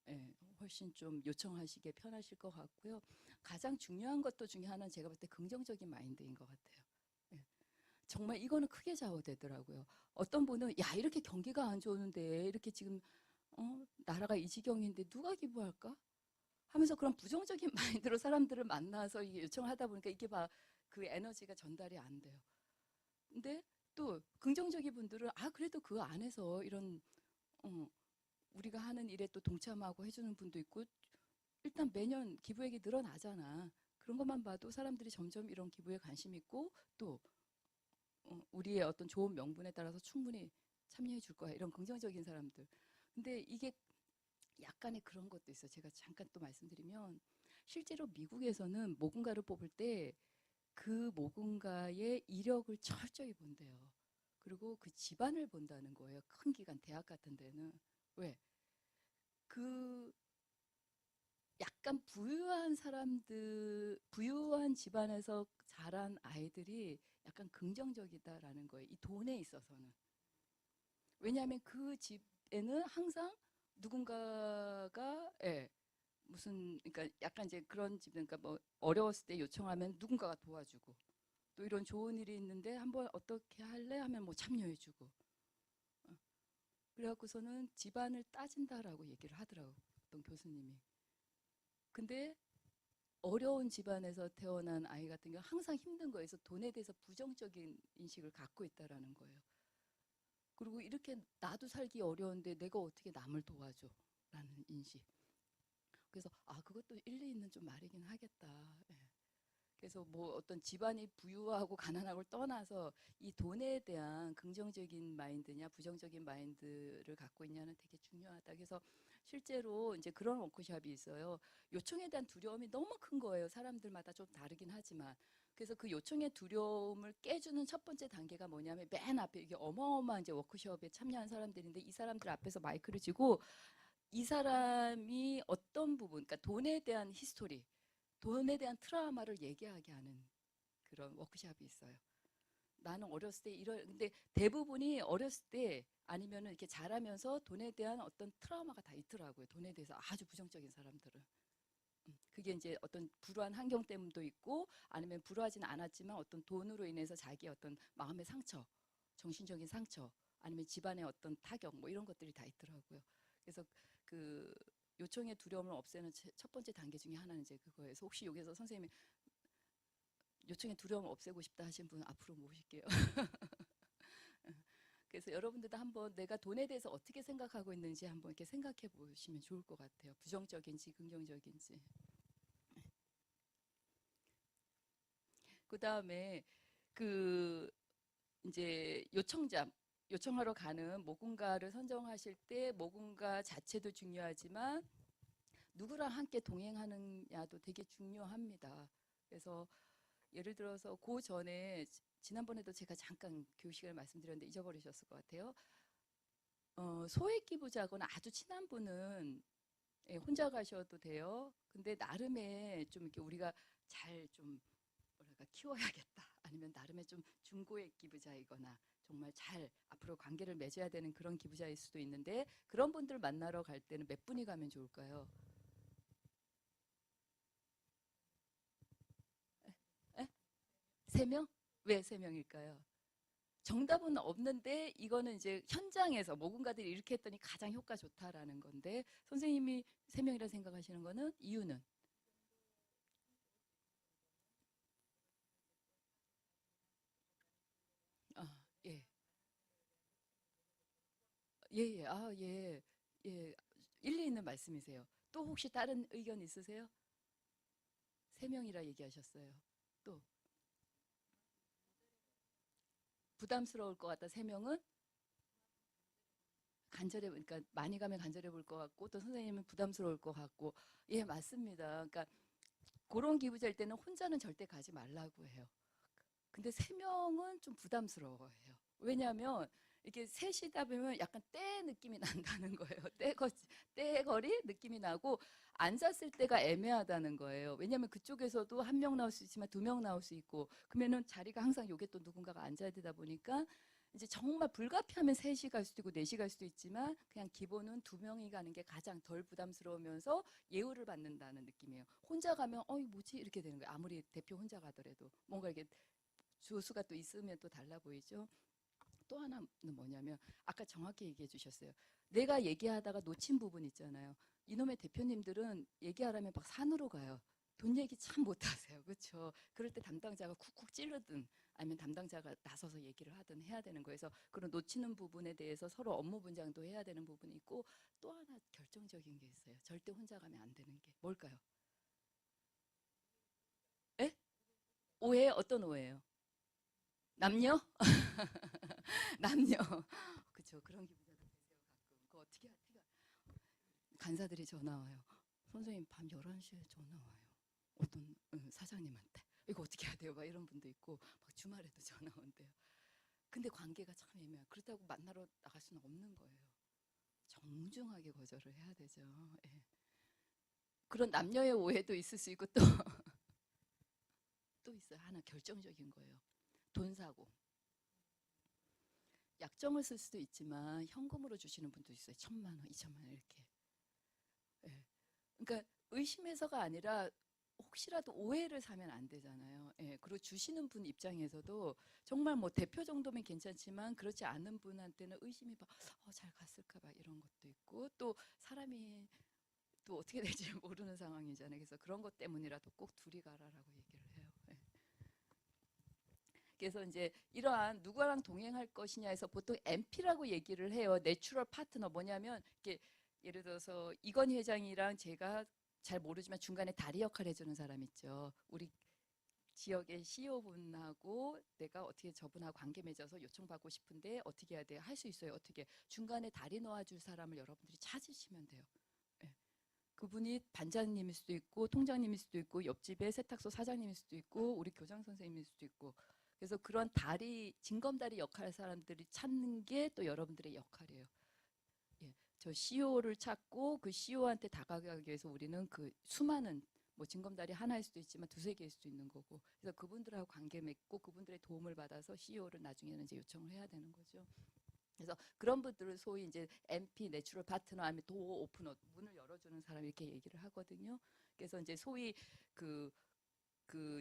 예, 훨씬 좀 요청하시기에 편하실 것 같고요. 가장 중요한 것도 중에 하나는 제가 볼 때 긍정적인 마인드인 것 같아요. 예, 정말 이거는 크게 좌우되더라고요. 어떤 분은 야 이렇게 경기가 안 좋은데 이렇게 지금 나라가 이 지경인데 누가 기부할까? 하면서 그런 부정적인 마인드로 사람들을 만나서 이게 요청을 하다 보니까 이게 막 그 에너지가 전달이 안 돼요. 근데 또 긍정적인 분들은 그래도 그 안에서 이런 어, 우리가 하는 일에 또 동참하고 해주는 분도 있고 일단 매년 기부액이 늘어나잖아. 그런 것만 봐도 사람들이 점점 이런 기부에 관심 있고 또 우리의 어떤 좋은 명분에 따라서 충분히 참여해 줄 거야. 이런 긍정적인 사람들. 근데 이게 약간의 그런 것도 있어요. 제가 잠깐 또 말씀드리면 실제로 미국에서는 모금가를 뽑을 때 그 모금가의 이력을 철저히 본대요. 그리고 그 집안을 본다는 거예요. 큰 기관, 대학 같은 데는. 왜? 그 약간 부유한 사람들, 부유한 집안에서 자란 아이들이 약간 긍정적이다라는 거예요. 이 돈에 있어서는. 왜냐하면 그 집에는 항상 누군가가, 예, 무슨, 그러니까 약간 이제 그런 집, 그러니까 뭐 어려웠을 때 요청하면 누군가가 도와주고 또 이런 좋은 일이 있는데 한번 어떻게 할래? 하면 뭐 참여해주고. 그래갖고서는 집안을 따진다라고 얘기를 하더라고요. 어떤 교수님이. 근데 어려운 집안에서 태어난 아이 같은 경우 항상 힘든 거에서 돈에 대해서 부정적인 인식을 갖고 있다라는 거예요. 그리고 이렇게 나도 살기 어려운데 내가 어떻게 남을 도와줘? 라는 인식. 그래서 그것도 일리 있는 좀 말이긴 하겠다. 예. 그래서 뭐 어떤 집안이 부유하고 가난하고를 떠나서 이 돈에 대한 긍정적인 마인드냐 부정적인 마인드를 갖고 있냐는 되게 중요하다. 그래서 실제로 이제 그런 워크숍이 있어요. 요청에 대한 두려움이 너무 큰 거예요. 사람들마다 좀 다르긴 하지만. 그래서 그 요청의 두려움을 깨주는 첫 번째 단계가 뭐냐면 맨 앞에 이게 어마어마한 이제 워크숍에 참여한 사람들인데 이 사람들 앞에서 마이크를 쥐고 이 사람이 어떤 부분, 그러니까 돈에 대한 히스토리, 돈에 대한 트라우마를 얘기하게 하는 그런 워크숍이 있어요. 나는 어렸을 때 근데 대부분이 어렸을 때 아니면은 이렇게 자라면서 돈에 대한 어떤 트라우마가 다 있더라고요. 돈에 대해서 아주 부정적인 사람들은. 그게 이제 어떤 불우한 환경 때문도 있고 아니면 불우하지는 않았지만 어떤 돈으로 인해서 자기 어떤 마음의 상처, 정신적인 상처, 아니면 집안의 어떤 타격 뭐 이런 것들이 다 있더라고요. 그래서 그 요청의 두려움을 없애는 첫 번째 단계 중에 하나는 이제 그거예요. 그래서 혹시 여기서 선생님이 요청의 두려움을 없애고 싶다 하신 분 앞으로 모실게요. 그래서 여러분들도 한번 내가 돈에 대해서 어떻게 생각하고 있는지 한번 이렇게 생각해 보시면 좋을 것 같아요. 부정적인지 긍정적인지. 그 다음에 그 이제 요청하러 가는 모금가를 선정하실 때 모금가 자체도 중요하지만 누구랑 함께 동행하느냐도 되게 중요합니다. 그래서 예를 들어서 그 전에 지난번에도 제가 잠깐 교육시간을 말씀드렸는데 잊어버리셨을 것 같아요. 소액 기부자거나 아주 친한 분은 혼자 가셔도 돼요. 근데 나름의 좀 이렇게 우리가 잘 좀 뭐랄까 키워야겠다. 아니면 나름의 좀 중고액 기부자이거나 정말 잘 앞으로 관계를 맺어야 되는 그런 기부자일 수도 있는데 그런 분들 만나러 갈 때는 몇 분이 가면 좋을까요? 에? 3명? 왜 3명일까요? 정답은 없는데 이거는 이제 현장에서 모금가들이 이렇게 했더니 가장 효과 좋다라는 건데 선생님이 3명이라 생각하시는 거는 이유는? 아, 예. 예, 예. 예. 예. 일리 있는 말씀이세요. 또 혹시 다른 의견 있으세요? 3명이라 얘기하셨어요. 또 부담스러울 것 같다. 3명은 간절해, 그러니까 많이 가면 간절해 볼 것 같고 또 선생님은 부담스러울 것 같고 예, 맞습니다. 그러니까 그런 기부자일 때는 혼자는 절대 가지 말라고 해요. 근데 3명은 좀 부담스러워해요. 왜냐하면 이렇게 셋이다 보면 약간 때 느낌이 난다는 거예요. 떼거리 느낌이 나고 앉았을 때가 애매하다는 거예요. 왜냐하면 그쪽에서도 1명 나올 수 있지만 2명 나올 수 있고 그러면은 자리가 항상 요게 또 누군가가 앉아야 되다 보니까 이제 정말 불가피하면 3시 갈 수도 있고 4시 갈 수도 있지만 그냥 기본은 2명이 가는 게 가장 덜 부담스러우면서 예우를 받는다는 느낌이에요. 혼자 가면 어이 뭐지 이렇게 되는 거예요. 아무리 대표 혼자 가더라도 뭔가 이게 조수가 또 있으면 또 달라 보이죠. 또 하나는 뭐냐면 아까 정확히 얘기해 주셨어요. 내가 얘기하다가 놓친 부분 있잖아요. 이놈의 대표님들은 얘기하려면 막 산으로 가요. 돈 얘기 참 못하세요. 그렇죠? 그럴 때 담당자가 쿡쿡 찌르든 아니면 담당자가 나서서 얘기를 하든 해야 되는 거예요. 그래서 그런 놓치는 부분에 대해서 서로 업무 분장도 해야 되는 부분이 있고 또 하나 결정적인 게 있어요. 절대 혼자 가면 안 되는 게 뭘까요? 에? 오해? 어떤 오해예요? 남녀? 남녀. 그쵸. 그런 기분자들 계세요, 가끔. 그거 어떻게 간사들이 전화 와요. 선생님, 밤 11시에 전화 와요. 어떤 사장님한테. 이거 어떻게 해야 돼요? 막 이런 분도 있고, 막 주말에도 전화 온대요. 근데 관계가 참 애매해요. 그렇다고 만나러 나갈 수는 없는 거예요. 정중하게 거절을 해야 되죠. 예. 그런 남녀의 오해도 있을 수 있고, 또 있어요. 하나 결정적인 거예요. 돈 사고. 약정을 쓸 수도 있지만 현금으로 주시는 분도 있어요. 1,000만 원, 2천만 원 이렇게. 예. 그러니까 의심해서가 아니라 혹시라도 오해를 사면 안 되잖아요. 예. 그리고 주시는 분 입장에서도 정말 뭐 대표 정도면 괜찮지만 그렇지 않은 분한테는 의심이 막 잘 갔을까 봐 이런 것도 있고 또 사람이 또 어떻게 될지 모르는 상황이잖아요. 그래서 그런 것 때문이라도 꼭 둘이 가라라고 얘기를 해요. 예. 그래서 이제 이러한 누구랑 동행할 것이냐에서 보통 NP라고 얘기를 해요. 내추럴 파트너 뭐냐면 이렇게 예를 들어서 이건희 회장이랑 제가 잘 모르지만 중간에 다리 역할 해주는 사람 있죠. 우리 지역의 CEO분하고 내가 어떻게 저분하고 관계 맺어서 요청받고 싶은데 어떻게 해야 돼요? 할 수 있어요. 어떻게 중간에 다리 놓아줄 사람을 여러분들이 찾으시면 돼요. 예. 그분이 반장님일 수도 있고 통장님일 수도 있고 옆집에 세탁소 사장님일 수도 있고 우리 교장 선생님일 수도 있고 그래서 그런 다리 징검다리 역할 사람들이 찾는 게 또 여러분들의 역할이에요. 예, 저 CEO를 찾고 그 CEO한테 다가가기 위해서 우리는 그 수많은 뭐 징검다리 하나일 수도 있지만 두세 개일 수도 있는 거고 그래서 그분들하고 관계 맺고 그분들의 도움을 받아서 CEO를 나중에는 이제 요청을 해야 되는 거죠. 그래서 그런 분들을 소위 이제 MP 내추럴 파트너 아니면 도어 오프너 문을 열어주는 사람 이렇게 얘기를 하거든요. 그래서 이제 소위 그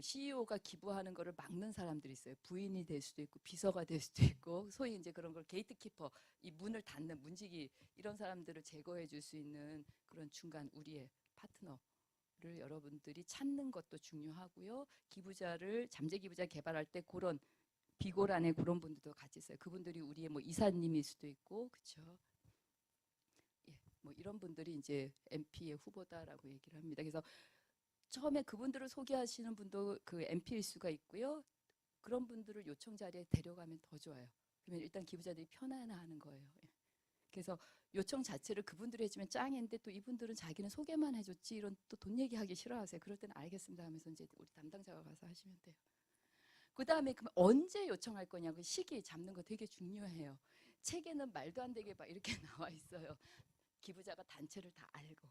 CEO가 기부하는 거를 막는 사람들이 있어요. 부인이 될 수도 있고 비서가 될 수도 있고 소위 이제 그런 걸 게이트키퍼 이 문을 닫는 문지기 이런 사람들을 제거해 줄 수 있는 그런 중간 우리의 파트너를 여러분들이 찾는 것도 중요하고요. 기부자를 잠재 기부자 개발할 때 그런 비골 안에 그런 분들도 같이 있어요. 그분들이 우리의 뭐 이사님일 수도 있고 그렇죠. 예, 뭐 이런 분들이 이제 MP의 후보다라고 얘기를 합니다. 그래서 처음에 그분들을 소개하시는 분도 그 MP일 수가 있고요. 그런 분들을 요청 자리에 데려가면 더 좋아요. 그러면 일단 기부자들이 편안해하는 거예요. 예. 그래서 요청 자체를 그분들이 해주면 짱인데 또 이분들은 자기는 소개만 해줬지 이런 또 돈 얘기하기 싫어하세요. 그럴 때는 알겠습니다 하면서 이제 우리 담당자가 가서 하시면 돼요. 그 다음에 그럼 언제 요청할 거냐고 시기 잡는 거 되게 중요해요. 책에는 말도 안 되게 막 이렇게 나와 있어요. 기부자가 단체를 다 알고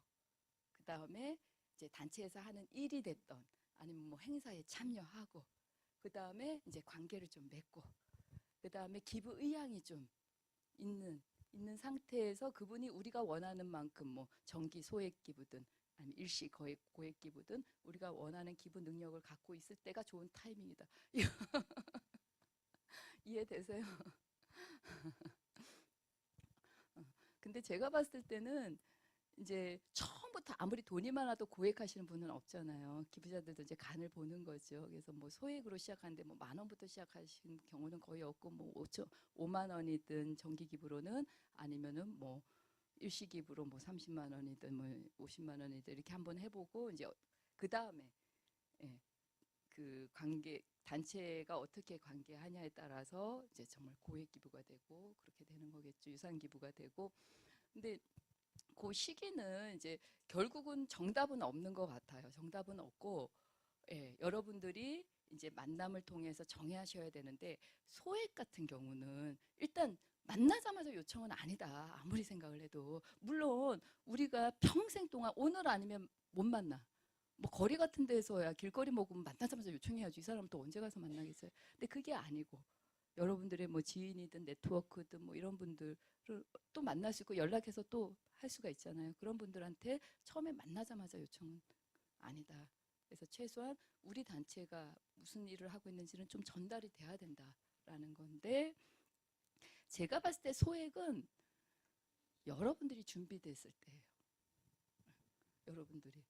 그 다음에 이제 단체에서 하는 일이 됐던 아니면 뭐 행사에 참여하고 그 다음에 이제 관계를 좀 맺고 그 다음에 기부 의향이 좀 있는 상태에서 그분이 우리가 원하는 만큼 뭐 정기 소액 기부든 아니면 일시 거액 고액 기부든 우리가 원하는 기부 능력을 갖고 있을 때가 좋은 타이밍이다. 이해되세요? 근데 제가 봤을 때는 이제 처음부터 아무리 돈이 많아도 고액하시는 분은 없잖아요. 기부자들도 이제 간을 보는 거죠. 그래서 뭐 소액으로 시작하는데 뭐 10,000원부터 시작하신 경우는 거의 없고 뭐 5만 원이든 정기 기부로는 아니면은 뭐 일시 기부로 뭐 30만 원이든 뭐 50만 원이든 이렇게 한번 해보고 이제 그 다음에 예, 그 관계 단체가 어떻게 관계하냐에 따라서 이제 정말 고액 기부가 되고 그렇게 되는 거겠죠. 유산 기부가 되고 근데 그 시기는 이제 결국은 정답은 없는 것 같아요. 정답은 없고, 예, 여러분들이 이제 만남을 통해서 정하셔야 되는데 소액 같은 경우는 일단 만나자마자 요청은 아니다. 아무리 생각을 해도 물론 우리가 평생 동안 오늘 아니면 못 만나. 뭐 거리 같은 데서야 길거리 먹으면 만나자마자 요청해야지 이 사람 또 언제 가서 만나겠어요. 근데 그게 아니고 여러분들의 뭐 지인이든 네트워크든 뭐 이런 분들을 또 만날 수 있고 연락해서 또 할 수가 있잖아요. 그런 분들한테 처음에 만나자마자 요청은 아니다. 그래서 최소한 우리 단체가 무슨 일을 하고 있는지는 좀 전달이 돼야 된다라는 건데 제가 봤을 때 소액은 여러분들이 준비됐을 때예요. 여러분들이.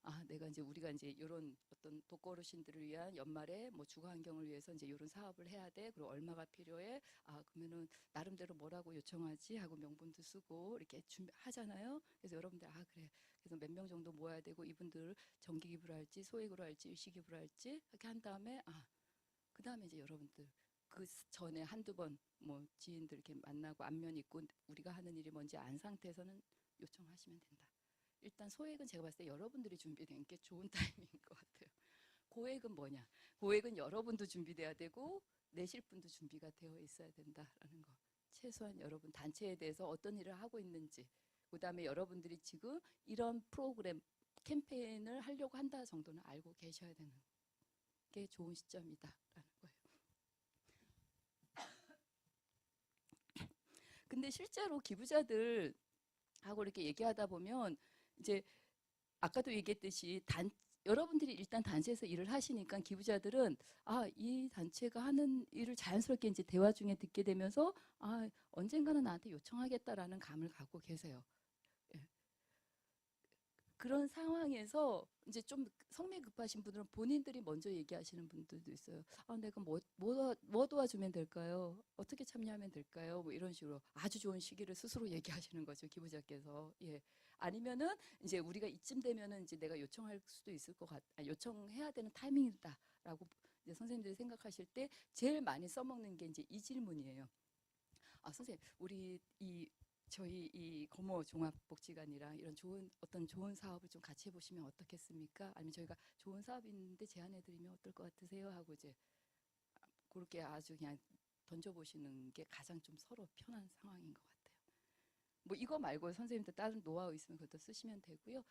아, 내가 이제 우리가 이제 이런 어떤 독거어르신들을 위한 연말에 뭐 주거 환경을 위해서 이제 이런 사업을 해야 돼. 그리고 얼마가 필요해? 아, 그러면은 나름대로 뭐라고 요청하지? 하고 명분도 쓰고 이렇게 준비하잖아요. 그래서 여러분들 아, 그래. 그래서 몇 명 정도 모아야 되고 이분들 정기 기부를 할지 소액으로 할지 일시 기부를 할지 이렇게 한 다음에 아, 그다음에 이제 여러분들 그 전에 한두 번 뭐 지인들 이렇게 만나고 안면 있고 우리가 하는 일이 뭔지 안 상태에서는 요청하시면 된다. 일단 소액은 제가 봤을 때 여러분들이 준비된 게 좋은 타이밍인 것 같아요. 고액은 뭐냐? 고액은 여러분도 준비돼야 되고 내실 분도 준비가 되어 있어야 된다라는 거. 최소한 여러분 단체에 대해서 어떤 일을 하고 있는지, 그다음에 여러분들이 지금 이런 프로그램 캠페인을 하려고 한다 정도는 알고 계셔야 되는 게 좋은 시점이다라는 거예요. 근데 실제로 기부자들하고 이렇게 얘기하다 보면 이제 아까도 얘기했듯이 여러분들이 일단 단체에서 일을 하시니까 기부자들은 아, 이 단체가 하는 일을 자연스럽게 이제 대화 중에 듣게 되면서 아, 언젠가는 나한테 요청하겠다라는 감을 갖고 계세요. 예. 그런 상황에서 이제 좀 성미 급하신 분들은 본인들이 먼저 얘기하시는 분들도 있어요. 아, 내가 뭐 도와주면 될까요? 어떻게 참여하면 될까요? 뭐 이런 식으로 아주 좋은 시기를 스스로 얘기하시는 거죠, 기부자께서. 예. 아니면은 이제 우리가 이쯤 되면은 이제 내가 요청할 수도 있을 것 요청해야 되는 타이밍이다라고 이제 선생님들이 생각하실 때 제일 많이 써먹는 게 이제 이 질문이에요. 아, 선생님, 저희 이 고모 종합복지관이랑 이런 어떤 좋은 사업을 좀 같이 해보시면 어떻겠습니까? 아니면 저희가 좋은 사업이 있는데 제안해드리면 어떨 것 같으세요? 하고 이제 그렇게 아주 그냥 던져보시는 게 가장 좀 서로 편한 상황인 것 같아요. 뭐 이거 말고 선생님들 다른 노하우 있으면 그것도 쓰시면 되고요.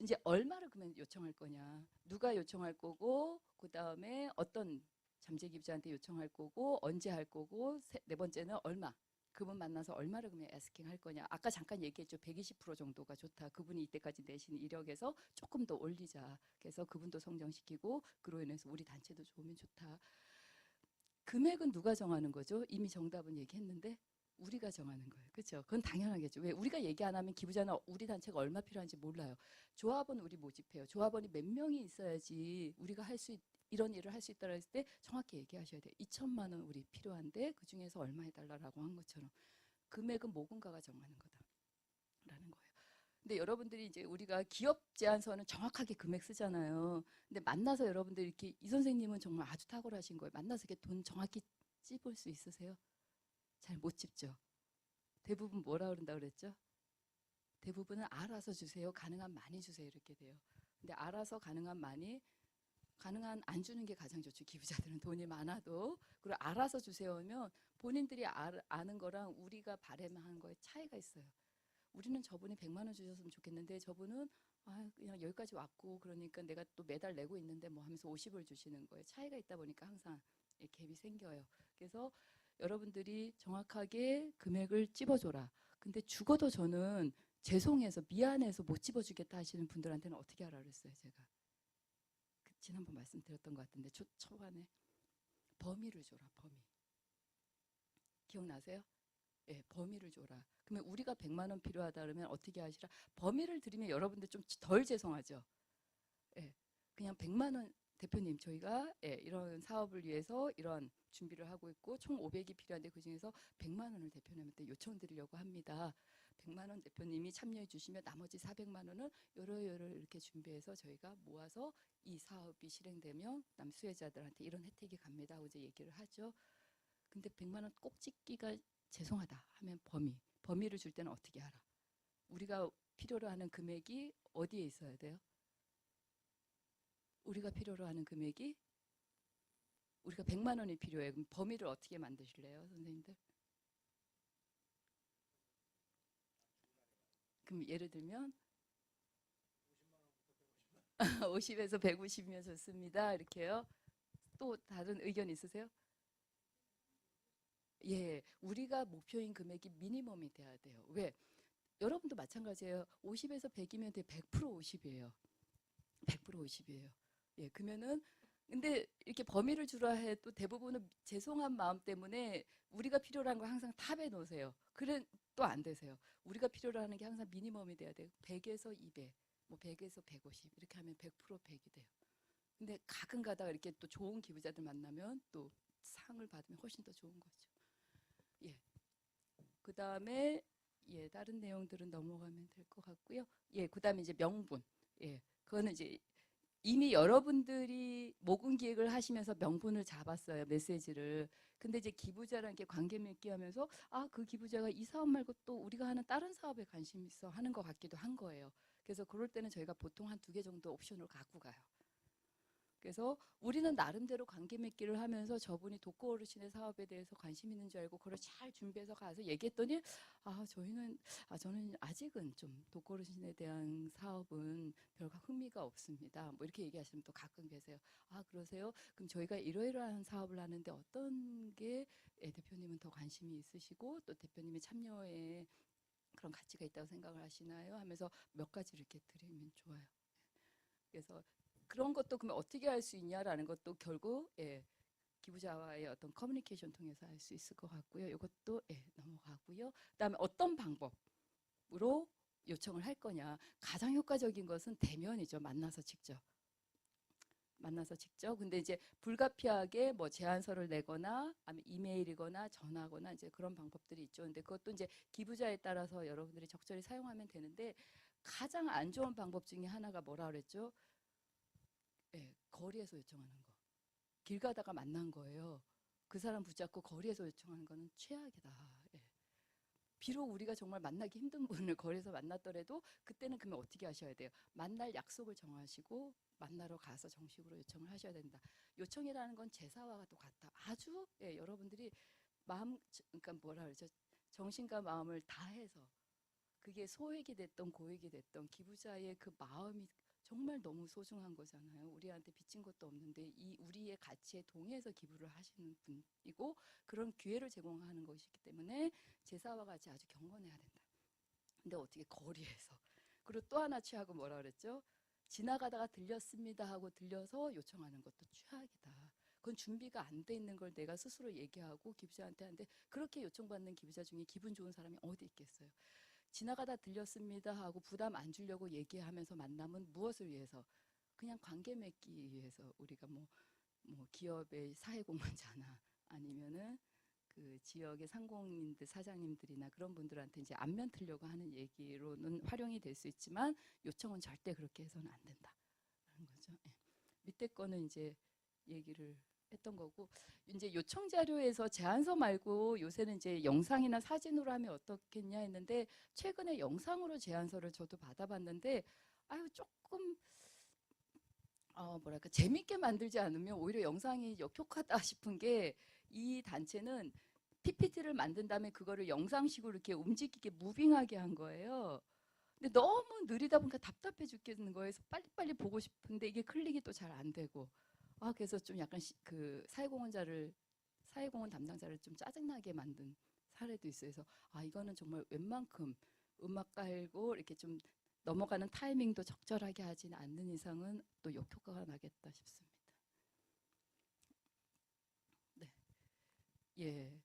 이제 얼마를 그러면 요청할 거냐, 누가 요청할 거고, 그 다음에 어떤 잠재기부자한테 요청할 거고, 언제 할 거고, 네 번째는 얼마. 그분 만나서 얼마를 그러면 애스킹 할 거냐. 아까 잠깐 얘기했죠. 120% 정도가 좋다. 그분이 이때까지 내신 이력에서 조금 더 올리자. 그래서 그분도 성장시키고 그로 인해서 우리 단체도 좋으면 좋다. 금액은 누가 정하는 거죠? 이미 정답은 얘기했는데 우리가 정하는 거예요. 그렇죠? 그건 당연하겠죠. 왜 우리가 얘기 안 하면 기부자는 우리 단체가 얼마 필요한지 몰라요. 조합원 우리 모집해요. 조합원이 몇 명이 있어야지 우리가 이런 일을 할 수 있다고 했을 때 정확히 얘기하셔야 돼요. 2천만 원 우리 필요한데 그중에서 얼마 해달라고 한 것처럼 금액은 모금가가 정하는 거다라는 거예요. 근데 여러분들이 이제 우리가 기업 제안서는 정확하게 금액 쓰잖아요. 근데 만나서 여러분들 이렇게 이 선생님은 정말 아주 탁월하신 거예요. 만나서 이렇게 돈 정확히 찝을 수 있으세요? 잘 못 찝죠. 대부분 뭐라 그런다 그랬죠? 대부분은 알아서 주세요. 가능한 많이 주세요. 이렇게 돼요. 근데 알아서 가능한 많이, 가능한 안 주는 게 가장 좋죠. 기부자들은 돈이 많아도. 그리고 알아서 주세요 하면 본인들이 아는 거랑 우리가 바람하는 거에 차이가 있어요. 우리는 저분이 100만 원 주셨으면 좋겠는데 저분은 아, 그냥 여기까지 왔고 그러니까 내가 또 매달 내고 있는데 뭐 하면서 50을 주시는 거예요. 차이가 있다 보니까 항상 갭이 생겨요. 그래서 여러분들이 정확하게 금액을 찝어줘라. 근데 죽어도 저는 죄송해서 미안해서 못 찝어주겠다 하시는 분들한테는 어떻게 하라 그랬어요, 제가. 지난번 말씀드렸던 것 같은데 초반에 범위를 줘라, 범위. 기억나세요? 예, 범위를 줘라. 그러면 우리가 100만 원 필요하다 그러면 어떻게 하시라? 범위를 드리면 여러분들 좀 덜 죄송하죠. 예, 그냥 100만 원 대표님 저희가 예, 이런 사업을 위해서 이런 준비를 하고 있고 총 500이 필요한데 그중에서 100만 원을 대표님한테 요청드리려고 합니다. 100만 원 대표님이 참여해 주시면 나머지 400만 원은 요러 이렇게 준비해서 저희가 모아서 이 사업이 실행되면 남 수혜자들한테 이런 혜택이 갑니다 하고 이제 얘기를 하죠. 근데 100만 원 꼭 찍기가 죄송하다 하면 범위를 줄 때는 어떻게 하라? 우리가 필요로 하는 금액이 어디에 있어야 돼요? 우리가 필요로 하는 금액이 우리가 100만 원이 필요해. 그럼 범위를 어떻게 만드실래요, 선생님들? 그럼 예를 들면 50에서 150이면 좋습니다. 이렇게요. 또 다른 의견 있으세요? 예, 우리가 목표인 금액이 미니멈이 돼야 돼요. 왜? 여러분도 마찬가지예요. 50에서 100이면 100% 50이에요. 100% 50이에요. 예, 그러면은 근데 이렇게 범위를 주라 해도 대부분은 죄송한 마음 때문에 우리가 필요로 하는 거 항상 탑에 놓으세요. 그래 또 안 되세요. 우리가 필요로 하는 게 항상 미니멈이 돼야 돼요. 100에서 200, 뭐 100에서 150 이렇게 하면 100% 100이 돼요. 근데 가끔 가다가 이렇게 또 좋은 기부자들 만나면 또 상을 받으면 훨씬 더 좋은 거죠. 예. 그다음에 예, 다른 내용들은 넘어가면 될 것 같고요. 예, 그다음에 이제 명분. 예. 그거는 이제 이미 여러분들이 모금 기획을 하시면서 명분을 잡았어요. 메시지를. 근데 이제 기부자라는 게 관계 맺기 하면서 아, 그 기부자가 이 사업 말고 또 우리가 하는 다른 사업에 관심 있어 하는 것 같기도 한 거예요. 그래서 그럴 때는 저희가 보통 한 2개 정도 옵션을 갖고 가요. 그래서 우리는 나름대로 관계 맺기를 하면서 저분이 독거 어르신의 사업에 대해서 관심 있는 줄 알고 그걸 잘 준비해서 가서 얘기했더니 저는 아직은 좀 독거 어르신에 대한 사업은 별 흥미가 없습니다. 뭐 이렇게 얘기하시는 또 가끔 계세요. 아, 그러세요? 그럼 저희가 이러이러한 사업을 하는데 어떤 게 대표님은 더 관심이 있으시고 또 대표님의 참여에 그런 가치가 있다고 생각을 하시나요? 하면서 몇 가지를 이렇게 드리면 좋아요. 그래서 그런 것도 그러면 어떻게 할 수 있냐라는 것도 결국 예, 기부자와의 어떤 커뮤니케이션 통해서 할 수 있을 것 같고요. 이것도 예, 넘어가고요. 그다음에 어떤 방법으로 요청을 할 거냐. 가장 효과적인 것은 대면이죠. 만나서 직접. 만나서 직접. 근데 이제 불가피하게 뭐 제안서를 내거나 아니면 이메일이거나 전화거나 이제 그런 방법들이 있죠. 근데 그것도 이제 기부자에 따라서 여러분들이 적절히 사용하면 되는데 가장 안 좋은 방법 중에 하나가 뭐라 그랬죠? 예, 거리에서 요청하는 거. 길 가다가 만난 거예요. 그 사람 붙잡고 거리에서 요청하는 거는 최악이다. 예. 비록 우리가 정말 만나기 힘든 분을 거리에서 만났더라도 그때는 그러면 어떻게 하셔야 돼요? 만날 약속을 정하시고 만나러 가서 정식으로 요청을 하셔야 된다. 요청이라는 건 제사와 똑같다. 아주 예, 여러분들이 마음 그러니까 뭐라 그러죠? 정신과 마음을 다해서 그게 소액이 됐던 고액이 됐던 기부자의 그 마음이 정말 너무 소중한 거잖아요. 우리한테 빚진 것도 없는데 이 우리의 가치에 동의해서 기부를 하시는 분이고 그런 기회를 제공하는 것이기 때문에 제사와 같이 아주 경건해야 된다. 근데 어떻게 거리에서 그리고 또 하나 취하고 뭐라 그랬죠? 지나가다가 들렸습니다 하고 들려서 요청하는 것도 최악이다. 그건 준비가 안 돼 있는 걸 내가 스스로 얘기하고 기부자한테 하는데 그렇게 요청받는 기부자 중에 기분 좋은 사람이 어디 있겠어요. 지나가다 들렸습니다 하고 부담 안 주려고 얘기하면서 만남은 무엇을 위해서? 그냥 관계 맺기 위해서 우리가 뭐 기업의 사회공헌자나 아니면은 그 지역의 상공인들 사장님들이나 그런 분들한테 이제 안면 틀려고 하는 얘기로는 활용이 될 수 있지만 요청은 절대 그렇게 해서는 안 된다라는 거죠. 예. 밑에 거는 이제 얘기를 했던 거고 이제 요청 자료에서 제안서 말고 요새는 이제 영상이나 사진으로 하면 어떻겠냐 했는데 최근에 영상으로 제안서를 저도 받아봤는데 아유 조금 뭐랄까 재밌게 만들지 않으면 오히려 영상이 역효과다 싶은 게 이 단체는 PPT를 만든 다음에 그거를 영상식으로 이렇게 움직이게 무빙하게 한 거예요. 근데 너무 느리다 보니까 답답해 죽겠는 거예요. 그래서 빨리빨리 보고 싶은데 이게 클릭이 또 잘 안 되고. 그래서 좀 약간 그 사회공헌 담당자를 좀 짜증나게 만든 사례도 있어요. 그래서 이거는 정말 웬만큼 음악 깔고 이렇게 좀 넘어가는 타이밍도 적절하게 하지 않는 이상은 또 역효과가 나겠다 싶습니다. 네. 예.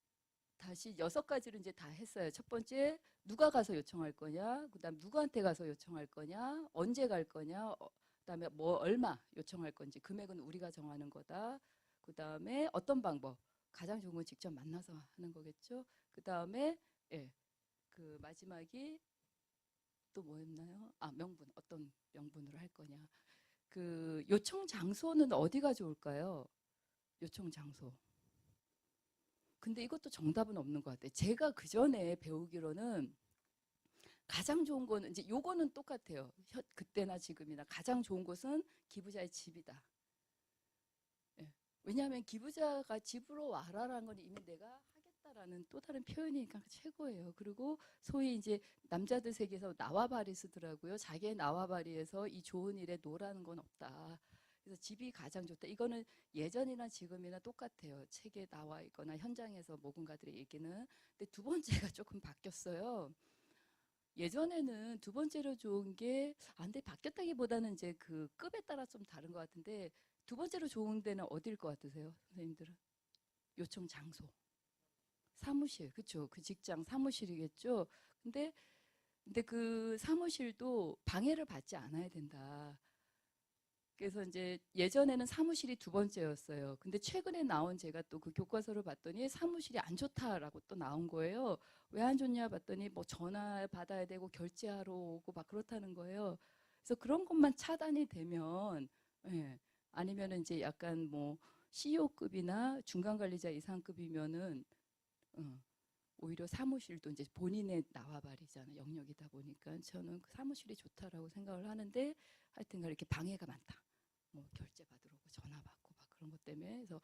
다시 6가지를 이제 다 했어요. 첫 번째, 누가 가서 요청할 거냐? 그다음 누구한테 가서 요청할 거냐? 언제 갈 거냐? 그다음에 뭐 얼마 요청할 건지 금액은 우리가 정하는 거다. 그다음에 어떤 방법? 가장 좋은 건 직접 만나서 하는 거겠죠. 그다음에 예. 그 마지막이 또 뭐였나요? 명분. 어떤 명분으로 할 거냐? 그 요청 장소는 어디가 좋을까요? 요청 장소. 근데 이것도 정답은 없는 것 같아요. 제가 그 전에 배우기로는 가장 좋은 거는 이제 요거는 똑같아요. 그때나 지금이나 가장 좋은 곳은 기부자의 집이다. 예. 왜냐하면 기부자가 집으로 와라라는 건 이미 내가 하겠다라는 또 다른 표현이니까 최고예요. 그리고 소위 이제 남자들 세계에서 나와바리 쓰더라고요. 자기의 나와바리에서 이 좋은 일에 노라는 건 없다. 그래서 집이 가장 좋다. 이거는 예전이나 지금이나 똑같아요. 책에 나와 있거나 현장에서 모금가들의 얘기는. 근데 두 번째가 조금 바뀌었어요. 예전에는 두 번째로 좋은 게, 근데 바뀌었다기보다는 이제 그 급에 따라 좀 다른 것 같은데, 두 번째로 좋은 데는 어딜 것 같으세요, 선생님들은? 요청 장소. 사무실, 그쵸? 그 직장 사무실이겠죠? 근데, 근데 그 사무실도 방해를 받지 않아야 된다. 그래서 이제 예전에는 사무실이 두 번째였어요. 근데 최근에 나온 제가 또 그 교과서를 봤더니 사무실이 안 좋다라고 또 나온 거예요. 왜 안 좋냐 봤더니 뭐 전화 받아야 되고 결제하러 오고 막 그렇다는 거예요. 그래서 그런 것만 차단이 되면, 예. 아니면은 이제 약간 뭐 CEO급이나 중간 관리자 이상급이면은, 어, 오히려 사무실도 이제 본인의 나와바리잖아요. 영역이다 보니까 저는 그 사무실이 좋다라고 생각을 하는데 하여튼 이렇게 방해가 많다. 뭐 결제 받으러 오고 전화 받고 막 그런 것 때문에 그래서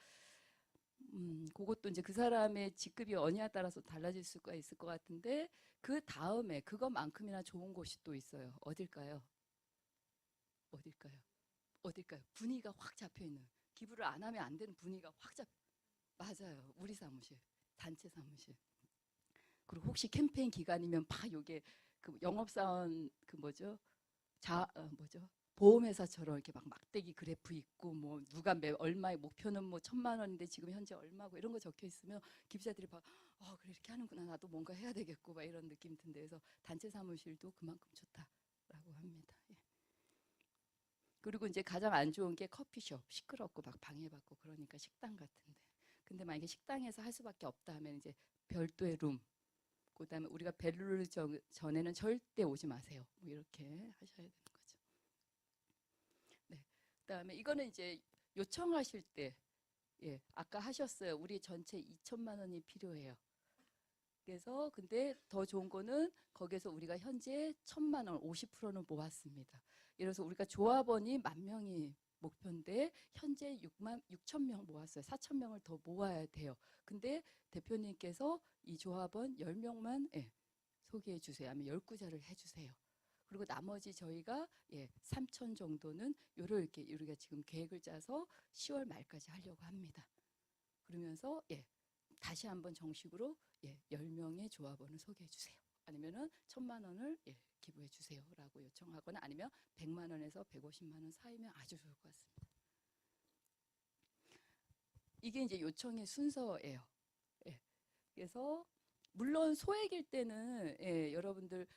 그것도 이제 그 사람의 직급이 어느냐에 따라서 달라질 수가 있을 것 같은데 그 다음에 그것만큼이나 좋은 곳이 또 있어요. 어딜까요? 어딜까요? 어딜까요? 분위기가 확 잡혀 있는 기부를 안 하면 안 되는 분위기가 확 잡. 맞아요. 우리 사무실, 단체 사무실. 그리고 혹시 캠페인 기간이면 막 요게 그 영업사원 그 뭐죠? 뭐죠? 보험회사처럼 이렇게 막 막대기 그래프 있고 뭐 누가 얼마의 목표는 뭐 1,000만 원인데 지금 현재 얼마고 이런 거 적혀 있으면 기부자들이 막 그래 이렇게 하는구나 나도 뭔가 해야 되겠고 막 이런 느낌 든데 그래서 단체 사무실도 그만큼 좋다라고 합니다. 예. 그리고 이제 가장 안 좋은 게 커피숍 시끄럽고 막 방해받고 그러니까 식당 같은데 근데 만약에 식당에서 할 수밖에 없다 하면 이제 별도의 룸 그다음에 우리가 벨루를 전에는 절대 오지 마세요. 뭐 이렇게 하셔야 되는 거죠. 네. 그다음에 이거는 이제 요청하실 때 예, 아까 하셨어요. 우리 전체 2천만 원이 필요해요. 그래서 근데 더 좋은 거는 거기에서 우리가 현재 1,000만 원 50%는 모았습니다. 예를 들어서 우리가 조합원이 10,000명이 목표인데 현재 6천 명 모았어요. 4천 명을 더 모아야 돼요. 근데 대표님께서 이 조합원 10명만 예, 소개해 주세요. 아니면 10구자를 해 주세요. 그리고 나머지 저희가 3천 정도는 이렇게 우리가 지금 계획을 짜서 10월 말까지 하려고 합니다. 그러면서 다시 한번 정식으로 10명의 조합원을 소개해 주세요. 아니면은 1,000만 원을 기부해 주세요라고 요청하거나 아니면 100만 원에서 150만 원 사이면 아주 좋을 것 같습니다. 이게 이제 요청의 순서예요. 예. 그래서 물론 소액일 때는 여러분들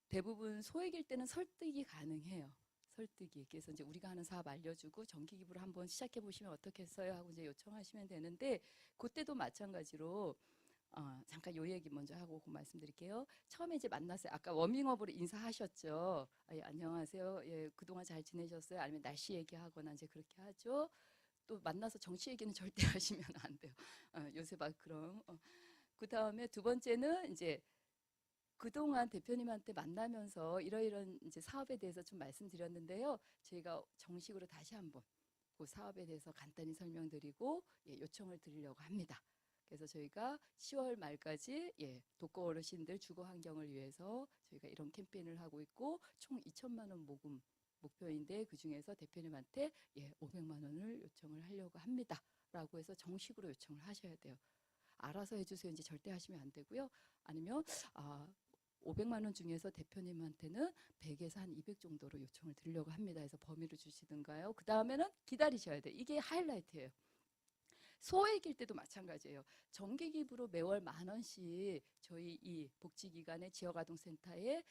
대부분 소액일 때는 설득이 가능해요. 설득이. 그래서 이제 우리가 하는 사업 알려주고 정기 기부를 한번 시작해 보시면 어떻겠어요? 하고 이제 요청하시면 되는데 그때도 마찬가지로 잠깐 요 얘기 먼저 하고 그 말씀드릴게요. 처음에 이제 만났어요. 아까 워밍업으로 인사하셨죠. 예, 안녕하세요. 예, 그동안 잘 지내셨어요? 아니면 날씨 얘기하거나 이제 그렇게 하죠. 또 만나서 정치 얘기는 절대 하시면 안 돼요. 요새 막 그럼. 그 다음에 두 번째는 이제 그동안 대표님한테 만나면서 이러이런 이제 사업에 대해서 좀 말씀드렸는데요. 저희가 정식으로 다시 한번 그 사업에 대해서 간단히 설명드리고 요청을 드리려고 합니다. 그래서 저희가 10월 말까지 독거 어르신들 주거 환경을 위해서 저희가 이런 캠페인을 하고 있고 총 2천만 원 모금 목표인데 그 중에서 대표님한테 500만 원을 요청을 하려고 합니다. 라고 해서 정식으로 요청을 하셔야 돼요. 알아서 해주세요. 이제 절대 하시면 안 되고요. 아니면 500만 원 중에서 대표님한테는 100에서 한 200 정도로 요청을 드리려고 합니다. 해서 범위를 주시든가요. 그 다음에는 기다리셔야 돼요. 이게 하이라이트예요. 소액일 때도 마찬가지예요. 정기 기부로 매월 10,000원씩 저희 이 복지기관의 지역아동센터에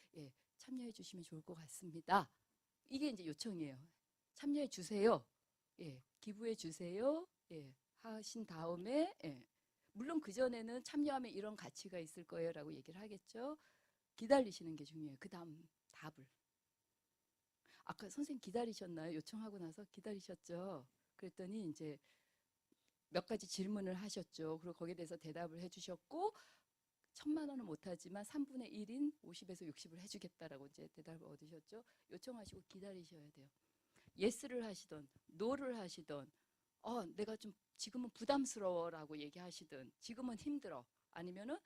참여해 주시면 좋을 것 같습니다. 이게 이제 요청이에요. 참여해 주세요. 기부해 주세요. 하신 다음에 물론 그전에는 참여하면 이런 가치가 있을 거예요 라고 얘기를 하겠죠. 기다리시는 게 중요해요. 그 다음 답을. 아까 선생님 기다리셨나요? 요청하고 나서 기다리셨죠? 그랬더니 이제 몇 가지 질문을 하셨죠. 그리고 거기에 대해서 대답을 해주셨고 1,000만 원은 못하지만 3분의 1인 50에서 60을 해주겠다라고 이제 대답을 얻으셨죠. 요청하시고 기다리셔야 돼요. 예스를 하시던 노를 하시던 내가 좀 지금은 부담스러워라고 얘기하시든 지금은 힘들어 아니면은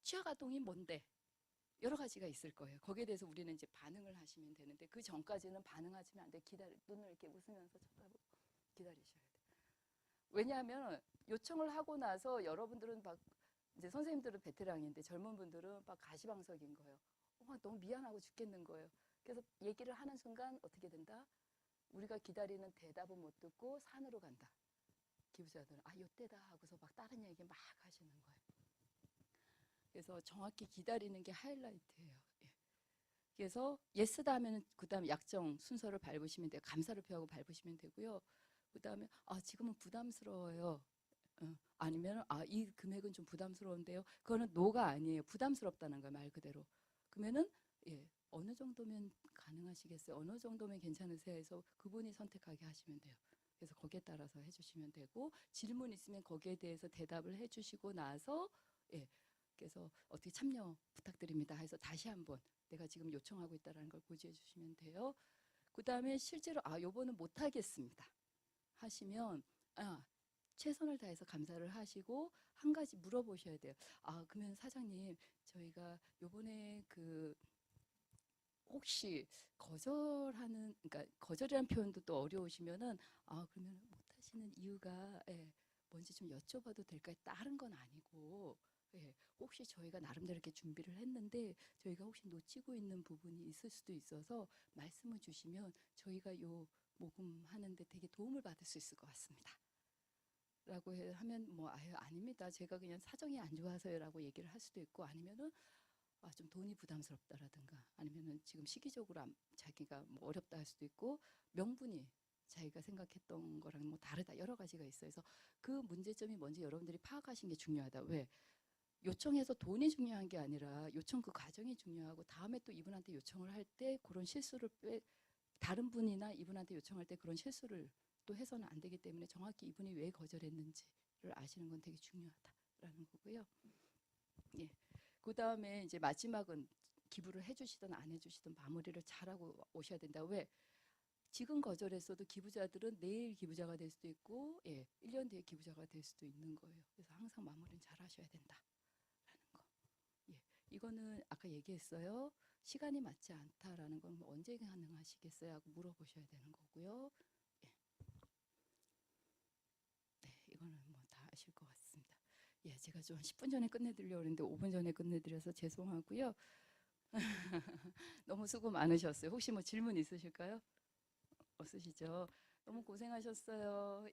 취약아동이 뭔데 여러 가지가 있을 거예요. 거기에 대해서 우리는 이제 반응을 하시면 되는데 그 전까지는 반응하시면 안 돼. 눈을 이렇게 웃으면서 쳐다보고 기다리셔야 돼요. 왜냐하면 요청을 하고 나서 여러분들은 막 이제 선생님들은 베테랑인데 젊은 분들은 막 가시방석인 거예요. 너무 미안하고 죽겠는 거예요. 그래서 얘기를 하는 순간 어떻게 된다? 우리가 기다리는 대답은 못 듣고 산으로 간다. 기부자들은 요때다 하고서 막 다른 얘기 막 하시는 거예요. 그래서 정확히 기다리는 게 하이라이트예요. 예. 그래서 예스다 하면 그다음 약정 순서를 밟으시면 돼요. 감사를 표하고 밟으시면 되고요. 그다음에 지금은 부담스러워요. 아니면 이 금액은 좀 부담스러운데요. 그거는 노가 아니에요. 부담스럽다는 거예요. 말 그대로. 그러면은 어느 정도면 가능하시겠어요? 어느 정도면 괜찮으세요? 해서 그분이 선택하게 하시면 돼요. 그래서 거기에 따라서 해주시면 되고 질문 있으면 거기에 대해서 대답을 해주시고 나서 그래서 어떻게 참여 부탁드립니다 해서 다시 한번 내가 지금 요청하고 있다는 걸 고지해 주시면 돼요. 그 다음에 실제로 요번은 못하겠습니다 하시면 최선을 다해서 감사를 하시고 한 가지 물어보셔야 돼요. 그러면 사장님 저희가 요번에 혹시 그러니까 거절이라는 표현도 또 어려우시면은 그러면 못하시는 이유가 뭔지 좀 여쭤봐도 될까요? 다른 건 아니고 혹시 저희가 나름대로 이렇게 준비를 했는데 저희가 혹시 놓치고 있는 부분이 있을 수도 있어서 말씀을 주시면 저희가 요 모금하는데 되게 도움을 받을 수 있을 것 같습니다. 라고 하면 아닙니다. 제가 그냥 사정이 안 좋아서요라고 얘기를 할 수도 있고 아니면은 좀 돈이 부담스럽다라든가 아니면은 지금 시기적으로 자기가 어렵다 할 수도 있고 명분이 자기가 생각했던 거랑 다르다 여러 가지가 있어요. 그래서 그 문제점이 뭔지 여러분들이 파악하시는 게 중요하다. 왜? 요청해서 돈이 중요한 게 아니라 요청 그 과정이 중요하고 다음에 또 이분한테 요청을 할 때 그런 실수를 다른 분이나 이분한테 요청할 때 그런 실수를 또 해서는 안 되기 때문에 정확히 이분이 왜 거절했는지를 아시는 건 되게 중요하다라는 거고요. 예. 그 다음에 이제 마지막은 기부를 해주시든 안 해주시든 마무리를 잘하고 오셔야 된다. 왜? 지금 거절했어도 기부자들은 내일 기부자가 될 수도 있고 1년 뒤에 기부자가 될 수도 있는 거예요. 그래서 항상 마무리는 잘 하셔야 된다라는 거. 이거는 아까 얘기했어요. 시간이 맞지 않다라는 건 언제 가능하시겠어요? 하고 물어보셔야 되는 거고요. 이거는 다 아실 것 같습니다. 제가 좀 10분 전에 끝내드리려고 했는데 5분 전에 끝내드려서 죄송하고요. 너무 수고 많으셨어요. 혹시 질문 있으실까요? 없으시죠? 너무 고생하셨어요.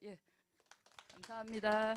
감사합니다.